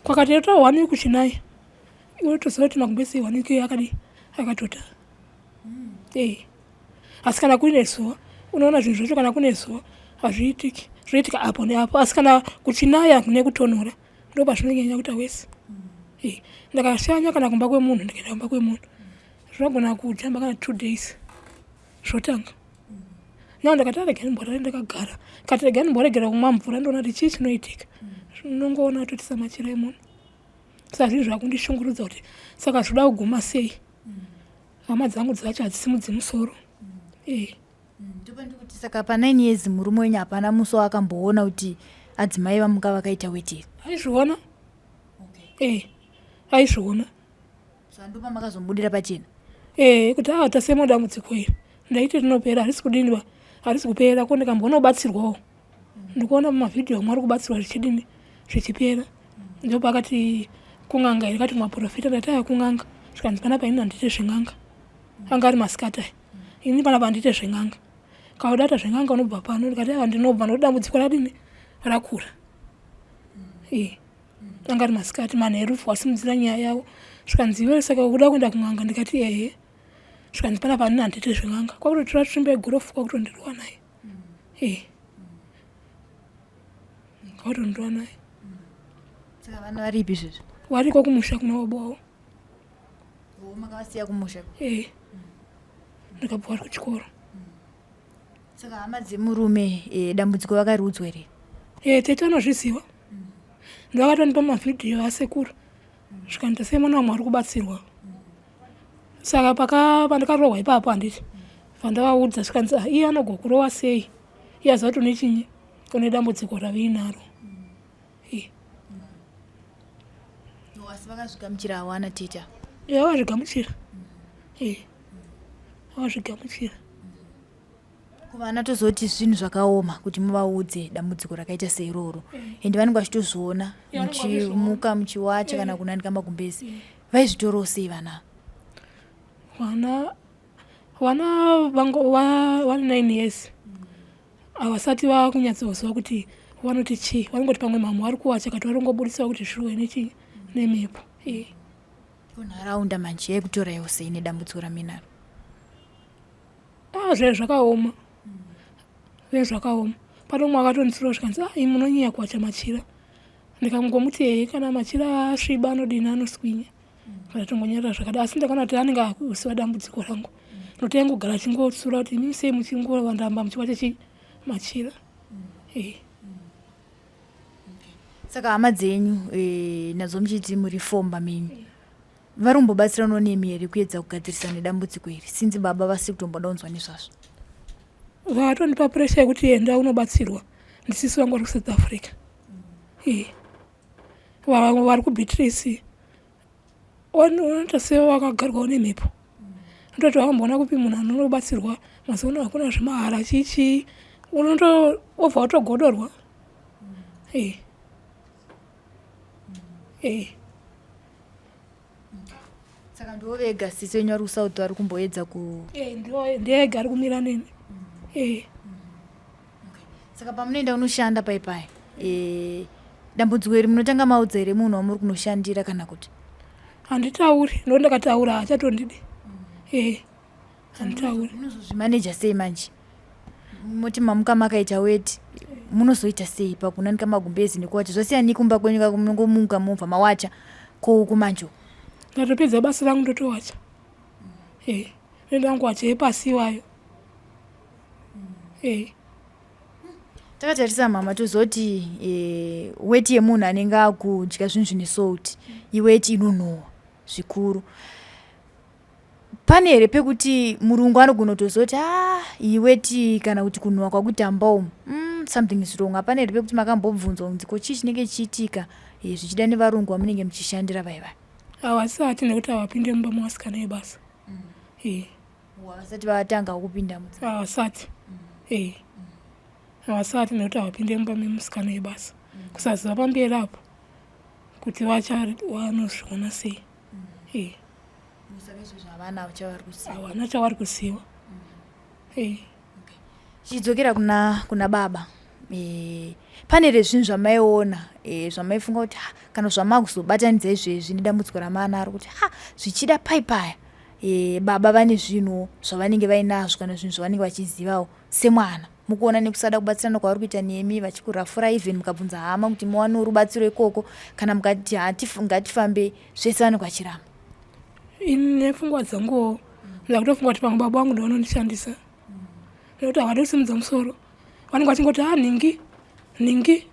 Kwakatoita hwani kuchinaya. Iwe toziva kuti magumbezi hwani ikeyo akatota. Asi kana kune zuva unoona zvinhu zvacho kana kune zuva hazviitiki. Zvoitika apo neapo. Asi kana kuchinaya nekutonhora ndo pazvinonyanya kuita wese. Ndakashanya kana kumba kwemunhu ndikaenda kumba kwemunhu. Zvinogona kujamba kana 2 days. Zvotanga. Nyama ndakati regani mbora ndakagara. Kati regani mboregera kumwa mvura ndoona kuti chii chinoitika. Nongoona kuti tisamachira munhu. Saka zvinhu zvakundishungurudza kuti saka zvoda kuguma sei. Hama dzangu dzacho hadzisimudzi musoro. Ndopandikuti saka pa9 years murume wenyu hapana musi wakamboona kuti adzimai vamuka vakaita weti? Aizviona. Aizviona. Saka ndopa makazomubudira pachena? Kuti tasemo dambudziko iri. Ndaiti rinopera harisi kudini harisi kupera ko ndikamboona kubatsirwawo. Ndikuona mumavhidhiyo amwe ari kubatsirwa zvichidini zvichipera. Ndopa akati kun'anga iri kati kumaprofita ndati aya kun'anga. Zvikanzi panapa ini handite zveng'anga. Anga ari masikati aya. Ini panapa handite zveng'anga. Kaudata zveng'anga unobva pano ndikati handinobva nokuti dambudziko radini rakura. Anga ari masikati manheru vasimudzira nyaya yawo. Zvikanzi iwe saka kuda kuenda kun'anga ndikati Zvikanzi panapa ini handite zveng'anga. Kwakutotora tsvimbo yegorofu kwakutondiriwa naye. Kwakutondiriwa naye. Saka vana varipi izvozvo? Wariko kumusha kuna baba wavo. Makavasiya kumusha? ndikabva kuchikoro. Saka hama dzemurume dambudziko vakariudzwa here? Tete anozviziva. Ndakatonipa mavhidhiyo asekuru. Zvikandita sei mwana wamwe ari kubatsirwa. Saka pandakarohwa ipapo handiti. Vandavaudza zvikanzi iye anogwa kurowa sei. Iye aziva kuti une chinyi. Une dambudziko ravinaro. Asi vakazvigamuchira hawana teta? Vazvigamuchira. Vazvigamuchira. Kuvana tozoti zvinhu zvakaoma kuti muvaudze dambudziko rakaita seiroro. Ende vanenge vachitozviona muchimuka muchiwacha kana kunanika magumbezi. Vaizvitorowo sei vana? Vana vane 9 years. Havasati vakunyatsoziva kuti vanoti chii. Vanongoti pamwe mama vari kuwacha kati varongobudisawo kuti zviruwe nechii nemhepo. Kunharaunda manje yaikutoraiwo sei nedambudziko raminaro? Zvakaoma. Zvakaoma. Pano umwe akatondisirawo zvikanzi imi munonyanya kuwacha machira. Ndikangomuti kana machira asviba anodini anoswinya. Tongonyarara zvakadai. Asi ndakaona kuti anenge akuziva dambudziko rangu. Nokuti aingogara achingotsura kuti imi sei muchingoramba muchiwacha chii machira. Saka hama dzenyu nadzo muchiti muri fomba menyu. Varombobatsiranawo nemi here kuedza kugadzirisa nedambudziko iri sinzi baba vasi kutomboda kunzwa nezvazvo? Vatondipa puresha yekuti enda unobatsirwa. Ndisisi vangu vari kuSouth Africa. Vari kuBeatrice. Unoita sewo vakagarwawo nemhepo. Ndoti wakamboona kupi munhu anobatsirwa mazuva ano hakuna zvemahara chichi. Obva watogodorwa. Saka ndiwo vega sisi wenyu vari kuSouth vari kumboedza ku... Ndiyega ari kumira neni. Saka pamunoenda unoshanda paipai, dambudziko iri munotanga maudza here munhu wamuri kunoshandira kana kuti? Handitauri. Nokuti ndakataura haachatondidi. Handitauri. Munozozvimaneja sei manje? Moti mamuka makaita weti munozoita sei pakunanika magumbezi nekuwacha? Zvasiyana nekumba kwenyu munongomuka mubva mawacha kouku manjo. Ndatopedza basa rangu ndotowacha. Ndangu wacha yepasi iwayo. Takatarisa mama tozoti weti yemunhu anenge akudya zvinhu zvine salt iweti inonhuhwa zvikuru. Pane here pekuti murungu anogona kutozoti iyi weti kana kuti kunhuhwa kwakutamba umu something is wrong? Hapana here pekuti makambobvunzwa kunzi ko chii chinenge chiitika zvichida nevarungu vamunenge muchishandira vaivai? Havasati nekuti havapinde mumba mavasikana ebasa. Havasati vatanga kupinda mu? Havasati. Havasati nekuti havapinde mumba memusikana ebasa. Kusaziva pamberi apo kuti vanozviona sei. Havana chavari kuziva. Chidzokera kuna baba, pane here zvinhu zvamaiona zvamaifunga kuti kana zvamakuzobatanidza izvezvi nedambudziko ramanaro kuti zvichida paipaya baba vane zvinhu zvavanenge vainazvo kana zvinhu zvavanenge vachizivawo semwana? Mukuona nekusada kubatsirana kwavari kuita nemi vachikurafura even mukabvunza hama kuti muwane rubatsiro ikoko kana mukati ngatifambe zvese vanenge vachiramba? Nepfungwa dzanguwo ndakutofunga kuti pamwe baba vangu ndavanondishandisa. Nekuti havadi kusimudza musoro. Vanenge vachingoti ningi.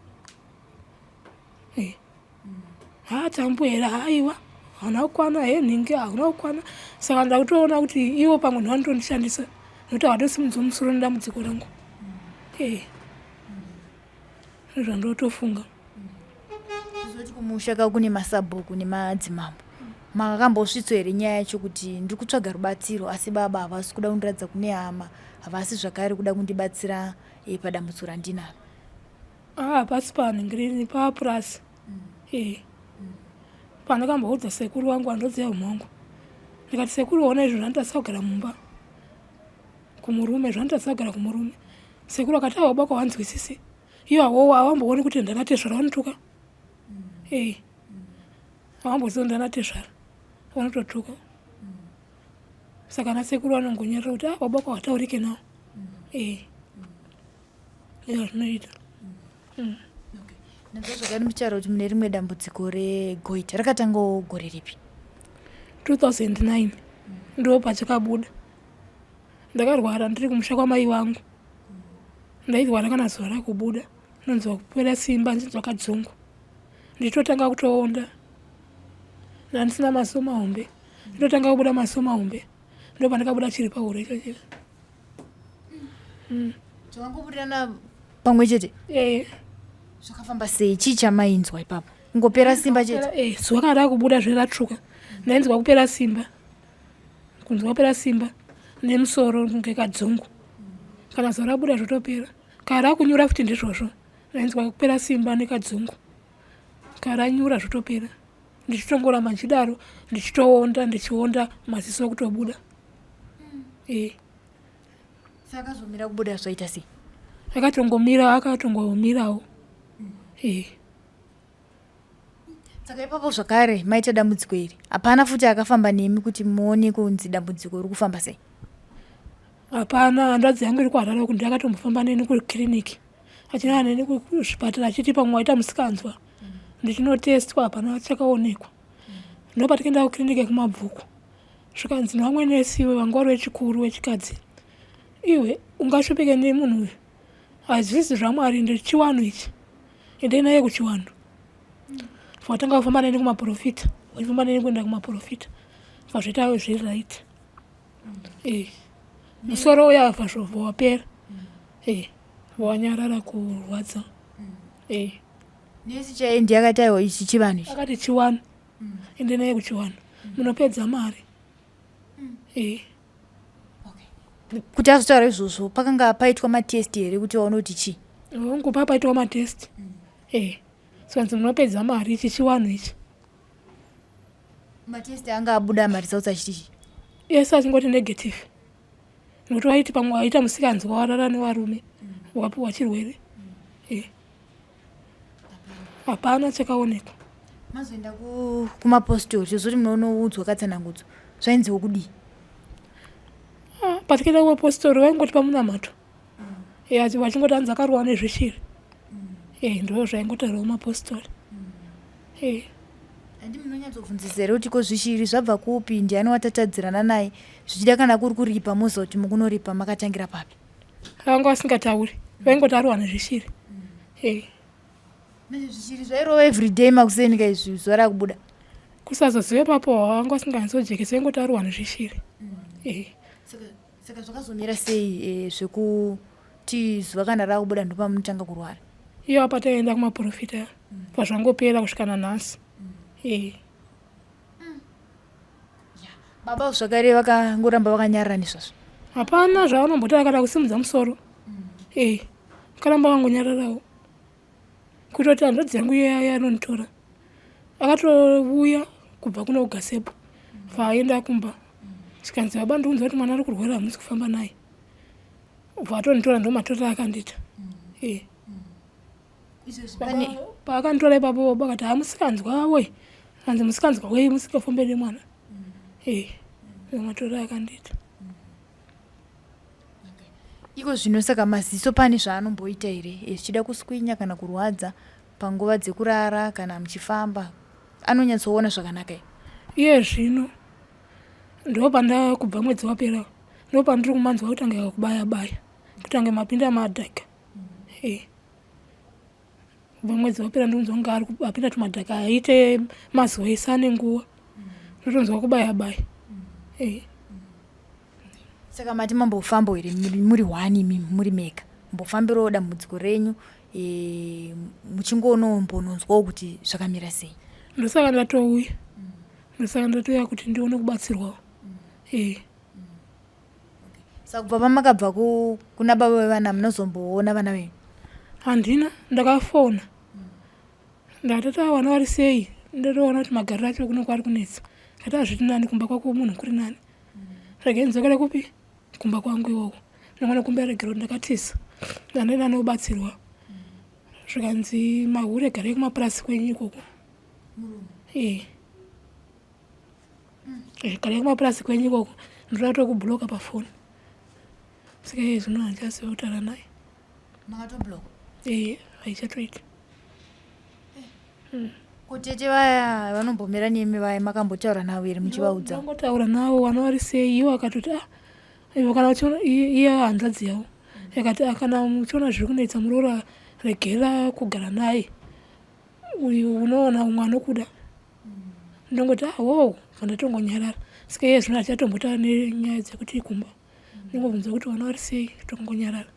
Tambu here haiwa hauna kukwana ningi hauna kukwana. Saka ndakutoona kuti ivo pamwe ndavanotondishandisa nokuti havadi kusimudza musoro nedambudziko rangu. Zvandotofunga. Zvoti kumusha kune masabhuku nemadzimambo makambosvitso here nyaya yacho kuti ndiri kutsvaga rubatsiro asi baba havasi kuda kundiradza kune hama, havasi zvakare kuda kundibatsira padambudziko randinaro? Pasi panhingirini papurasi. Pandakamboudza sekuru wangu handodziya umhangu. Ndikati sekuru ona izvo zvandatsika kugara mumba kumurume, zvandatsika kugara kumurume. Sekuru akati baba kwawanzwisisi. Iyo havambooni kuti ndanatezvara vanotuka. Havamboziva ndanatezvara vanototuka. Saka nasekuru vanongonyarira kuti baba kwavataurike nawo. Zvinoita. Ndazvakari muchitaura kuti mune rimwe dambudziko regoita rakatangawo gore ripi? 2009 ndo pachakabuda. ndakarwara ndiri kumusha kwamai vangu. Ndairwara kana zuva rakubuda nonzwa kupera simba ndinzwa kadzungu. Ndichitotanga kutoonda. Ndandisina maso mahombe. Ndotanga kubuda maso mahombe. Ndo pandakabuda chiri pahuro ichocho. Twangobudirana pamwe chete? Zvakafamba sei? Chii chamainzwa ipapo? Ngopera simba chete? Zuva kana rakubuda zviratsvuka. Ndainzwa kupera simba. Kunzwa kupera simba nemusoro ngekadzungu. Kana zuva rabuda zvotopera. Kana rakunyura futi ndizvozvo. Ndainzwa kupera simba nekadzungu. Kana ranyura zvotopera. Ndichitongoramba nchidaro, ndichionda maziso kutobuda. Saka zvomira kubuda zvaita sei? Akatongomirawo. Saka ipapo zvakare maita dambudziko iri. Hapana futi akafamba nemi kuti muone kunzi dambudziko riri kufamba sei? Hapana, hanzvadzi yangu iri kuHarare kuti ndakatombofamba neni kukiriniki. Achina neni kuzvipatara achiti pamwe waita musikanzwa. Ndichinotestwa hapana chakaonekwa. Ndopati kuenda kukiriniki kumabvuku. Zvikanzi nevamwe nesi vangwari wechikuru wechikadzi. Iwe ungashupike nemunhu uyu. Hazvisi zvaMwari ndechiwanhu ichi. Endei naye kuchiwanhu. Watanga kufamba neni kumaprofita. Wachifamba neni kuenda kumaprofita. Zvazviita zviri right. Musoro uya vazvobva wapera. Wanyarara kurwadza. Nesi chaendi yakati aiwa ichi chivanhu ichi? Akati chiwanhu. Ende naye kuchiwanhu. Munopedza mari. Kuti azotaura izvozvo pakanga paitwa matest here kuti waone kuti chii? Ngupa paitwa matest. Saka munopedza mari ichi chiwanhu ichi. Matest anga abuda mari results achiti chii? Yes, achingoti negative. Nokuti waiti pamwe waita musikanzwa warara nevarume. Wapiwa chirwere. Hapana chakaonekwa. Mazoenda kumapostori zvozoti munoudzwa katsanangudzo. Zvainziwo kudii? Patikaenda kumapostori vaingoti pamunamato. Vachingoti hanzi akarohwa nezvishiri. Ndo zvaingotaurwa kumapostori. Handi munonyatsobvunzisa here kuti ko zvishiri zvabva kupi, ndiani watatadzirana naye, zvichida kana kuri kuripa moziva kuti mukunoripa makatangira papi? Vanga vasingatauri. Vaingoti arohwa nezvishiri. Zvishiri zvairohwa everyday makuseni kaizvi zuva rakubuda? Kusazozive papo vanga vasinganyatsodzekesa vaingoti arohwa nezvishiri. Saka zvakazomira sei zvekuti zuva kana rakubuda ndopamunotanga kurwara? Iyo apataenda kumaprofita pazvangopera kusvika nanhasi. Baba zvakare vakangoramba vakanyarara nezvazvo? Hapana zvavanombota akada kusimudza musoro. Karamba vangonyararawo. Kutoti handadzi yangu iya anonitora. Akatouya kubva kuno kugasepo. Vaenda kumba. Chikanzi baba ndikunzwa kuti mwana ari kurwara hamusi kufamba naye. Vatonitora ndomatota akandita. Paakanditora ipapo baba akati hamusikanzwa we. Hanzi musikanzwa we musikafambe nemwana. Matora akandita. Iko zvino saka maziso pane zvaanomboita here zvichida kuswinya kana kurwadza panguva dzekurara kana muchifamba anonyatsoona zvakanaka here? Iye zvino ndopanda kubva mwedzi wapera ndopandiri kumanzwa kutanga kubaya kutange mapinda madhaka. Kubva mwedzi wapera ndonzwa kunge ari apinda tumadhaka aite mazuva ese ane nguva. Ndotonzwa kubaya. Saka mati mambofamba here muri wani muri mega mbofambirawo dambudziko renyu muchingonombononzwawo kuti zvakamira sei? Ndosaka ndatouya kuti ndione kubatsirwawo. Saka kubva pamakabva kuna baba vevana munozomboona vana venyu? Handina, ndakafona. Ndatata vana vari sei? Ndatoona kuti magariro acho kuno kwari kunetsa. Kati hazviti nani kumba kwako munhu kuri nani. Zvakenzokera kupi? Kumba kwangu iwoko. Ndinogona kumba regero ndakatisa. Ndandaenda nobatsirwa. Zvikanzi mahure garei kumapurasi kwenyu ikoko. Garei kumapurasi kwenyu ikoko. Ndoda kubhuloka pafoni. Saka zvino handichaziva kutaura naye. Makatobhuloka? Haichatoita. Kutete vaya vanombomira nemi vaya makambotaura navo here muchivaudza? Ndangotaura navo vana vari sei, ivo akatoti ivo kana uchiona iye hanzvadzi yavo yakati kana muchiona zviri kunetsa muroora regera kugara naye uyu unoona umwe anokuda ndongoti wow vandatongonyarara saka iye zvino hatichatombota nenyaya dzekuti ikumba ndingobvunza kuti vana vari sei tongonyarara.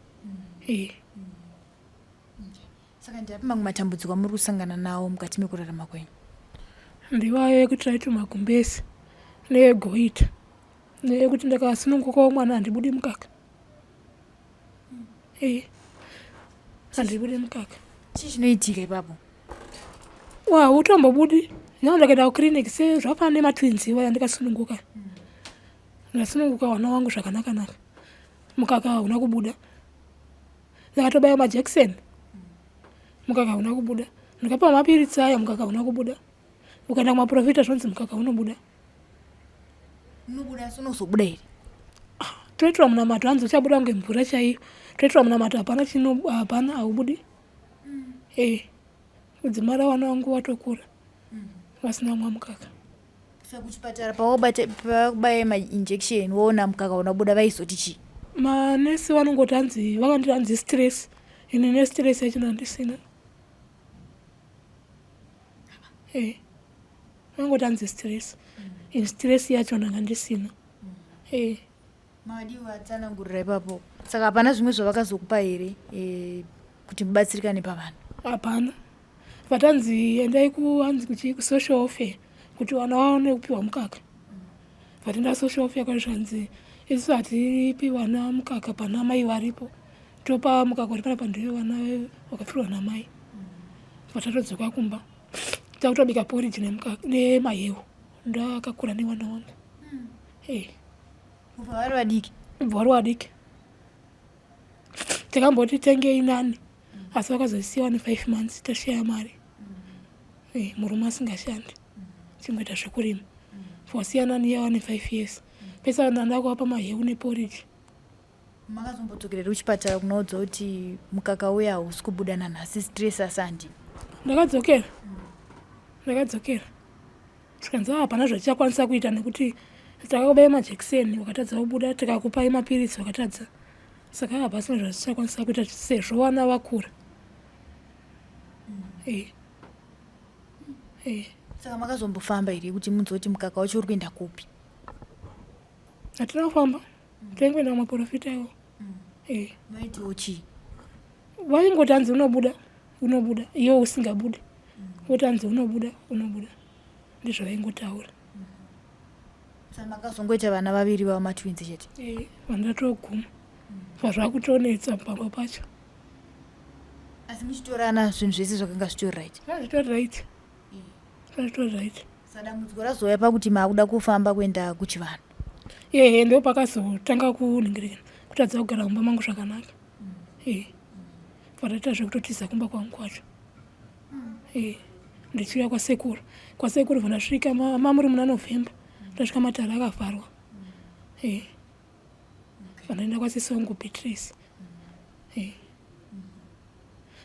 Saka ndapi mamwe matambudziko amuri kusangana nawo mukati mekurarama kwenyu? Ndiwayo yekuti raiti magumbezi neegoita neyekuti ndakasunungukawo mwana handibudi mukaka. Handibudi mukaka. Chii chinoitika ipapo? Hautombobudi. Nyama ndakaenda kukiriniki sezvafanana nematwinzi iwaya ndikasununguka. Ndasununguka vana wangu zvakanaka. Mukaka hauna kubuda. Ndakatobaya majekiseni. Mukaka hauna kubuda. Ndikapiwa mapiritsi aya mukaka hauna kubuda. Ukaenda kumaprofita zvonzi mukaka unobuda. Unobuda unozobuda here? Toitwa munamato hanzi uchabuda ngemvura chaiyo. Toitwa munamato hapana haubudi. Kudzimara vana wangu watokura. Vasina mwa mukaka. Saka kuchipatara pawabaya mainjection woona mukaka unobuda vaizoti chii? Manesi vanongoti hanzi vakanditi hanzi stress. Ini nestress yachino handisina. Vanongoti hanzi stress. In stress yacho ndanga ndisina. Madiwa atsanangurira ipapo. Saka hapana zvimwe zvavakazokupa here kuti mubatsirikane pavanhu? Hapana. Vatanzi endai hanzi kusocial welfare kuti vana vaone kupiwa mukaka. Vatenda social welfare yakazvanzi isusu hatipi vana mukaka pana mai varipo. Topa mukaka uri panapa ndevana vakapfirwa namai. Vatatodzoka kumba. Takutobika porridge nemahewu. Ndakakura nevana vangu. Kubva vari vadiki? Kubva vari vadiki. Takamboti tengei nani. Asi vakazosiyiwa ne5 months tashaya mari. Murume asingashandi. Chingoita zvekurima. Vasiya niyava ne5 years. Pesa ndakuvapa mahewu neporridge. Makazombodzokerera kuchipatara kunoudza kuti mukaka uya hausi kubuda nanhasi stress asandi? Ndakadzokera. Tikanzi hapana zvatichakwanisa kuita nekuti takakubaya majekiseni wakatadza kubuda, tikakupai mapiritsi wakatadza. Saka hapasina zvatichakwanisa kuita sezvo vana vakura. Saka makazombofamba here kuti munzoti mukaka wacho uri kuenda kupi? Hatina kufamba. Taingoenda kumaprofita iwo. Maitiwo chii? Vaingoti hanzi unobuda. Iwo usingabudi. Voti hanzi unobuda. Ndizvo vaingotaura. Saka makazongoita vana vaviri vava matwinzi chete? Vandatoguma. Zvazvakutonetsa pamba pacho. Asi muchitorana zvinhu zvese zvakanga zvitori right? Zvitori right. Sadambudziko razouya pakuti maakuda kufamba kuenda kuchivanhu? Ndo pakazotanga kuningirika kutadza kugara mumba mangu zvakanaka. Vataita zvekutotiza kumba kwangu kwacho. Ndichiuya kwasekuru vandasvika mamuri muna November. Ndasvika matare akavharwa. Vandaenda kwasisongo Beatrice.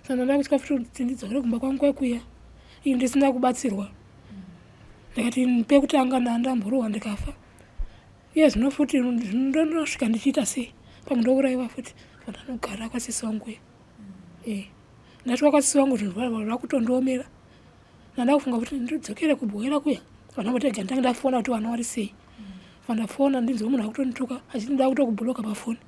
Saka ndada kutya futi ndidzokere kumba kwangu kwekuya. Ini ndisina kubatsirwa. Ndakati pekutanga ndamborohwa ndikafa. Iye zvino futi ndosvika ndichiita sei? Pamwe ndourayiwa futi. Vandanogara kwasisongo. Ndasvika kwasisongo zvinhu zvakutondiomera. Ndada kufunga kuti ndidzokere kubhoera kuya. Vanongotega ndanga ndafona kuti vana vari sei. Vandafona ndinzwa munhu akutondituka achindida kutokubhuloka pafoni.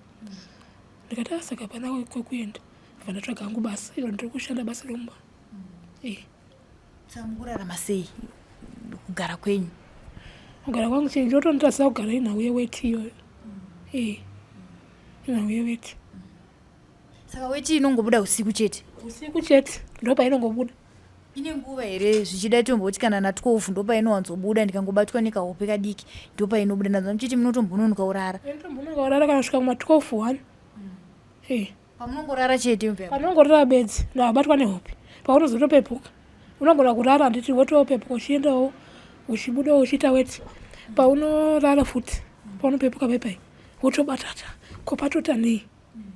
Ndikati saka hapana kwekuenda. Vandatsvaga hangu basa. Iro ndiri kushanda basa romba. Saka mukurarama sei kugara kwenyu? Kugara kwangu chii ndotonditasira kugara inhau yeweti iyoyo. Inhau yeweti. Saka weti inongobuda usiku chete? Usiku chete ndopainongobuda. Ine nguva here zvichida tomboti kana na12 ndopainowanzobuda ndikangobatwa nekahope kadiki ndopainobuda. Ndanzwa muchiti munotombononoka urara? Ndotombononoka urara kana kusvika kuma12 1. Pamunongorara chete? Panongorara bedzi ndabatwa nehope. Paunozotopepuka unogona kurara handiti wotopepuka uchiendawo uchibudawo uchiita weti. Paunorara futi paunopepuka paipai wotobatata kopatota nei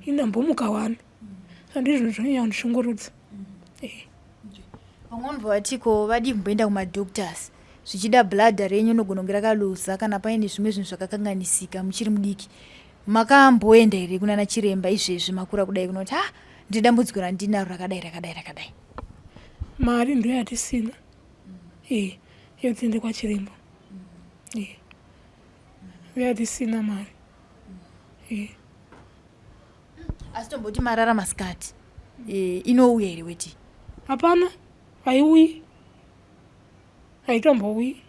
inambomuka wani. Handizvo zvonyanya kundishungurudza. Vamweni vavatiko vadi kumboenda kumadoctors zvichida bladha renyu inogona kunge rakaluza kana paine zvimwe zvinhu zvakakanganisika muchiri mudiki makamboenda here kunana chiremba izvezvi makura kudai kunoti ndiri dambudziko randinaro rakadai? Mari ndo yatisina yotiende kwachiremba yatisina mari asi tomboti marara masikati inouya here weti? Hapana, haiuyi, haitombouyi.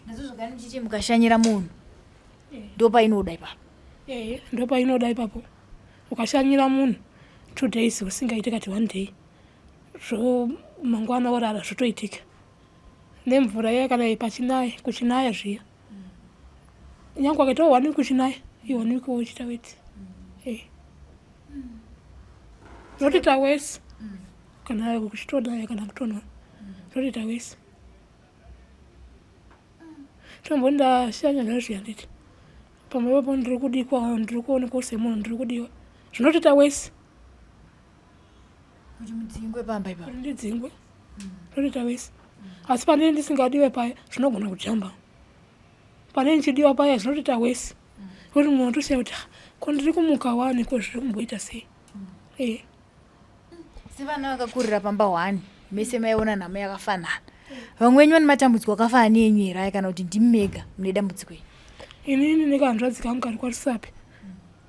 Ndazozvogara ndichiti mukashanyira munhu ndo painoda ipapo? Ndo painoda ipapo. Ukashanyira munhu 2 days usingaite kati 1 day zvo mangwana orara zvotoitika. Nemvura iya kana pachinaya kuchinaya zviya nyangwe akaitawo 1 week kuchinaya iwaniko uchita weti zvotoita wese kana kuchitonaya kana kutonhora zvotoita wese. Tombondashanya zvazviya nditi pamwe papo ndiri kudikwa ndiri kuonekwa semunhu ndiri kudiwa zvinotoita wese kuti mudzingwe pamba ipapo ndidzingwe zvotoita wese. Asi pane ndisingadiwe paya zvinogona kujamba, pane ndichidiwa paya zvinotoita wese kuti munhu atosiya kuti ko ndiri kumuka 1 ko zviri kumboita sei. Sevana vakakurira pamba 1 mese maiona nhamo yakafanana, vamweni vane matambudziko akafanana nenyu here kana kuti ndimi mega mune dambudziko iri? Inini nekanzvadzi kangu kari kwaRusape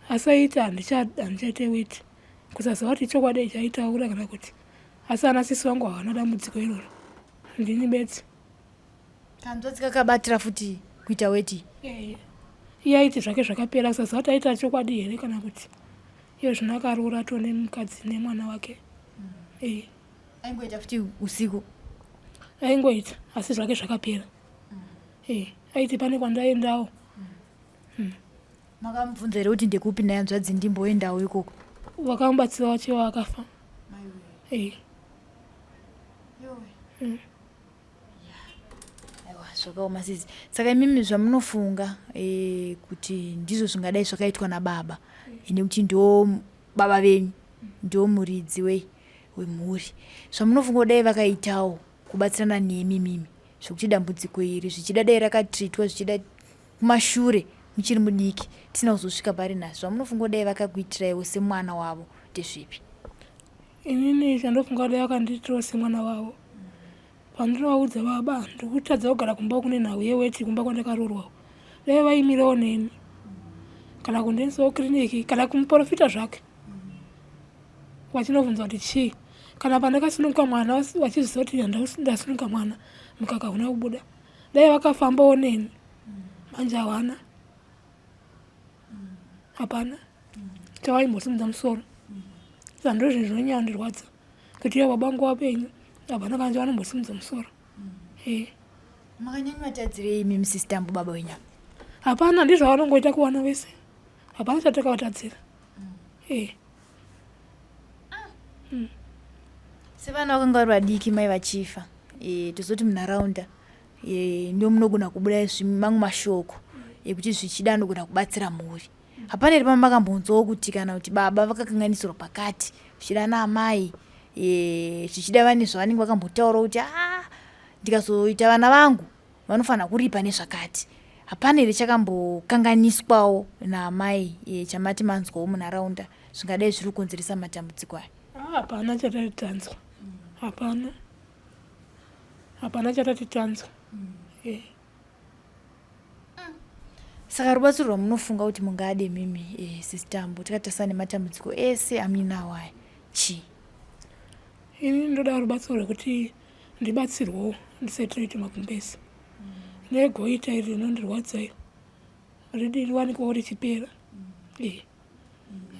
asi aiti handichaite weti kusaziva kuti chokwadi ichaitaura kana kuti, asi ana sisi vangu havana dambudziko iroro, ndini bedzi. Kanzvadzi kakabatira futi kuita weti? Iye aiti zvake zvakapera kusaziva kuti aita chokwadi here kana kuti iyo zvino akaroora to nemukadzi nemwana wake. Aingoita futi usiku? Aingoita asi zvake zvakapera. Aiti pane kwandaendawo. Makamubvunza here kuti ndekupi nayanzvadzi ndimboendawo ikoko? Vakamubatsira wacho akafa. Aiwa, zvakaoma sisi. Saka imimi zvamunofunga kuti ndizvo zvingadai zvakaitwa nababa nekuti ndo baba venyu ndo muridzi wemhuri, zvamunofunga kudai vakaitawo kubatsirana nemi mimi zvokuti dambudziko iri zvichida dai rakatritwa zvichida kumashure muchiri mudiki tisina kuzosvika pari nazvo, zvamunofunga kudai vakakuitiraiwo semwana wavo ndezvipi? Inini chandofunga dai vakandiitirawo semwana wavo pandinovaudza baba ndikutadza kugara kumba kune nhau yeweti kumba kwandakaroorwawo dai vaimirawo neni kana kundiendisawo kiriniki kana kumuprofita zvake wachinovhunza kuti chii, kana pandakasununguka mwana wachiziva kuti ndasununguka mwana mukaka huna kubuda dai vakafambawo neni manje hawana hapana chavaimbosimudza musoro. Saka ndozvinhu zvinonyandirwadza kuti ivo baba vangu vapenyu hapana kanje vanombosimudza musoro. Makanyanywa tadzirei imimi sisitambo baba wenyu? Hapana, ndizvo vanongoita kuwana wese, hapana chatakawatadzira. Sevana vakanga vari vadiki mai vachifa tozoti munharaunda ndio munogona kubuda mamwe mashoko ekuti zvichida anogona kubatsira mhuri. Hapana here pamakambonzwawo kuti kana kuti baba vakakanganisirwa pakati zvichida naamai zvichida vane zvavanenge vakambotaura kuti ndikazoita vana vangu vanofanira kuripa nezvakati, hapana here chakambokanganiswawo naamai chamati manzwawo munharaunda zvingadai zviri kukonzeresa matambudziko aya? Hapana chatatitanzwa, hapana chatatitanzwa. Saka rubatsiro rwamunofunga kuti mungade mimi sisitambo takatarisa nematambudziko ese amuinawo aya chii? Ini ndoda rubatsiro rwekuti ndibatsirwewo ndisati ndaita magumbezi negoita iri rinondirwadzayo riwanikwawo richipera.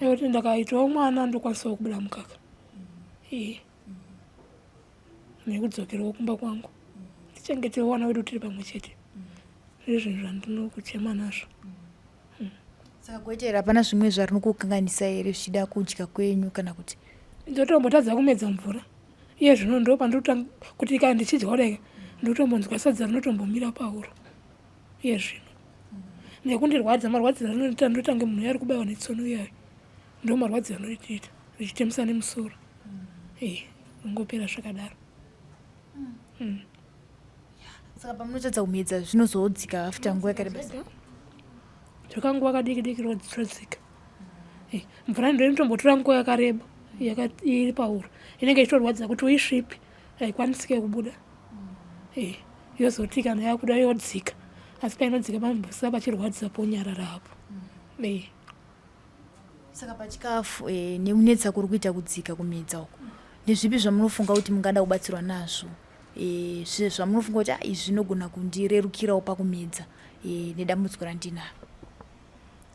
Nekuti ndakaitawo mwana ndokwanisawo kubuda mukaka nekudzokerawo kumba kwangu tichengetewo vana vedu tiri pamwe chete. Zvinhu zvandinokuchema nazvo. Saka goita here hapana zvimwe zvarinokukanganisa here zvichida kudya kwenyu kana kuti? Ndotombotadza kumedza mvura iye zvino ndo pandotanga kuti kana ndichidya kudai ndotombonzwa sadza rinotombomira pahuro iye zvino nekundirwadza marwadziro anoita ndotange munhu yari kubayiwa netsono iyayo ndo marwadziro anoitiita zvichitemesa nemusoro ngopera zvakadaro. saka pamunotadza kumedza zvinozodzika after nguva yakareba zvakanguva kadiki rodzika mvura ndoinotombotora nguva yakareba iri pauro inenge ichitorwadza kuti uisvipi haikwanisike kubuda yozoti kana yakuda yodzika asi painodzika panosa pachirwadzisa ponyarara apo saka pachikafu nekunetsa kuri kuita kudzika kumedza uko ndezvipi zvamunofunga kuti mungada kubatsirwa nazvo zvamunofunga kuti izvi zvinogona kundirerukirawo pakumedza nedambudziko randinaro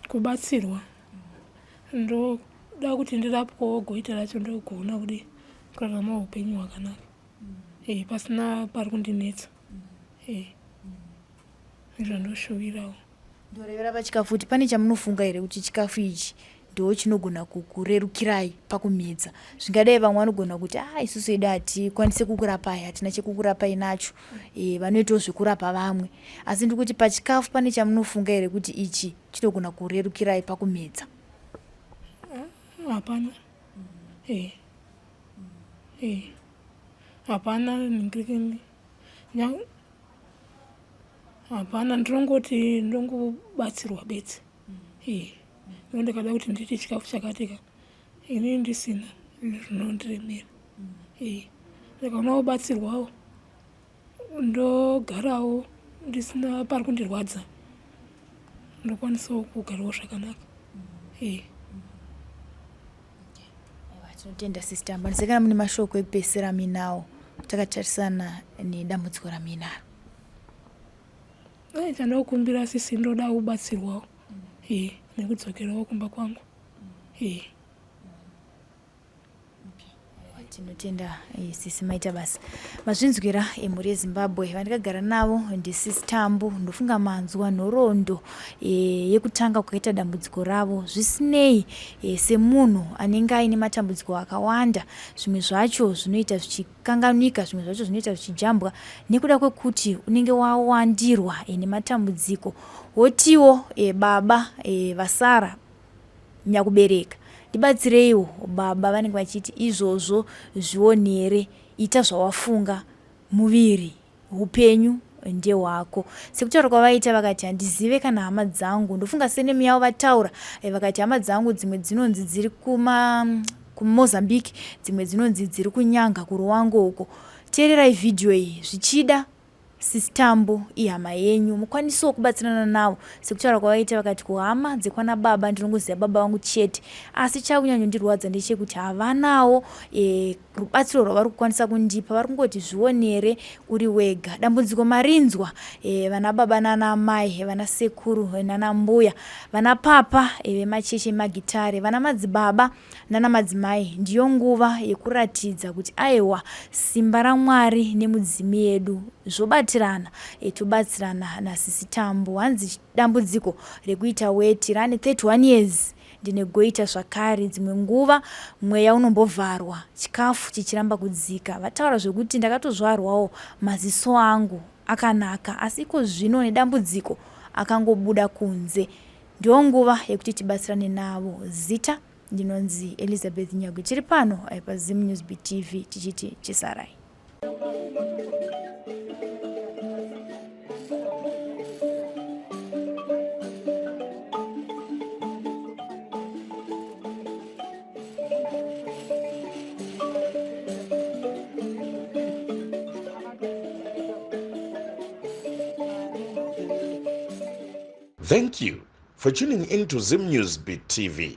kubatsirwa ndoda kuti ndirapwewo goita racho ndogona kudi kurarama upenyu hwakanaka pasina pari kundinetsa izvandoshuvirawo ndorevera pachikafu kuti pane chamunofunga here kuti chikafu ichi ndo chinogona kukurerukirai pakumedza zvingadai vamwe vanogona kuti isusu edu hatikwanise kukurapai hatina chekukurapai nacho vanoitawo zvekurapa vamwe asi ndikuti pachikafu pane chamunofunga here kuti ichi chinogona kurerukirai pakumedza hapana hapana hapana ndinongoti ndongobatsirwa bedzi ndondikada kuti nditi chikafu chakatika ini ndisina zvinondiremera ndikaona kubatsirwawo ndogarawo ndisina pari kundirwadza ndokwanisawo kugarawo zvakanaka tinotenda sister mbandisekana mune mashoko ekupesera minawo takatarisana nedambudziko raminaro chandokumbira sisi ndoda kubatsirwawo nekudzokerawo kumba kwangu tinotenda sisi maita basa mazvinzwira emhuri yezimbabwe vandikagara navo ndisisi tambu ndofunga manzwa nhoroondo yekutanga kwakaita dambudziko ravo zvisinei semunhu anenge aine matambudziko akawanda zvimwe zvacho zvinoita zvichikanganika zvimwe zvacho zvinoita zvichijambwa nekuda kwekuti unenge wawandirwa nematambudziko wotiwo baba vasara nyakubereka ndibatsireiwo baba vanenge vachiti izvozvo zvionere ita zvawafunga muviri upenyu ndehwako sekutaura kwavaita vakati handizive kana hama dzangu ndofunga senemi yavo vataura vakati hama dzangu dzimwe dzinonzi dziri kumozambique dzimwe dzinonzi dziri kunyanga kuruwango uko teererai vhidhiyo iyi zvichida sisitambo ihama yenyu mukwanisewo kubatsirana navo sekutaura kwavaita vakati kuhama dzekwana baba ndinongoziva baba vangu chete asi chakunyanyondirwadza ndechekuti havanawo rubatsiro rwavari kukwanisa kundipa vari kungoti zvionere uri wega dambudziko marinzwa vana baba nana mai vana sekuru nana mbuya vana papa vemacheche magitare vana madzibaba nana madzimai ndiyo nguva yekuratidza kuti aiwa simba raMwari nemudzimi yedu zvobatirana tobatsirana nasisi tambo hanzi dambudziko rekuita weti rane 31 years ndine goita zvakare dzimwe nguva mweya unombovharwa chikafu chichiramba kudzika vataura zvekuti ndakatozvarwawo maziso angu akanaka asi iko zvino nedambudziko akangobuda kunze ndiyo nguva yekuti tibatsirane navo zita ndinonzi Elizabeth Nyagu tiri pano paZim News BTV tichiti chisarai. Thank you for tuning in to Zim News Beat TV.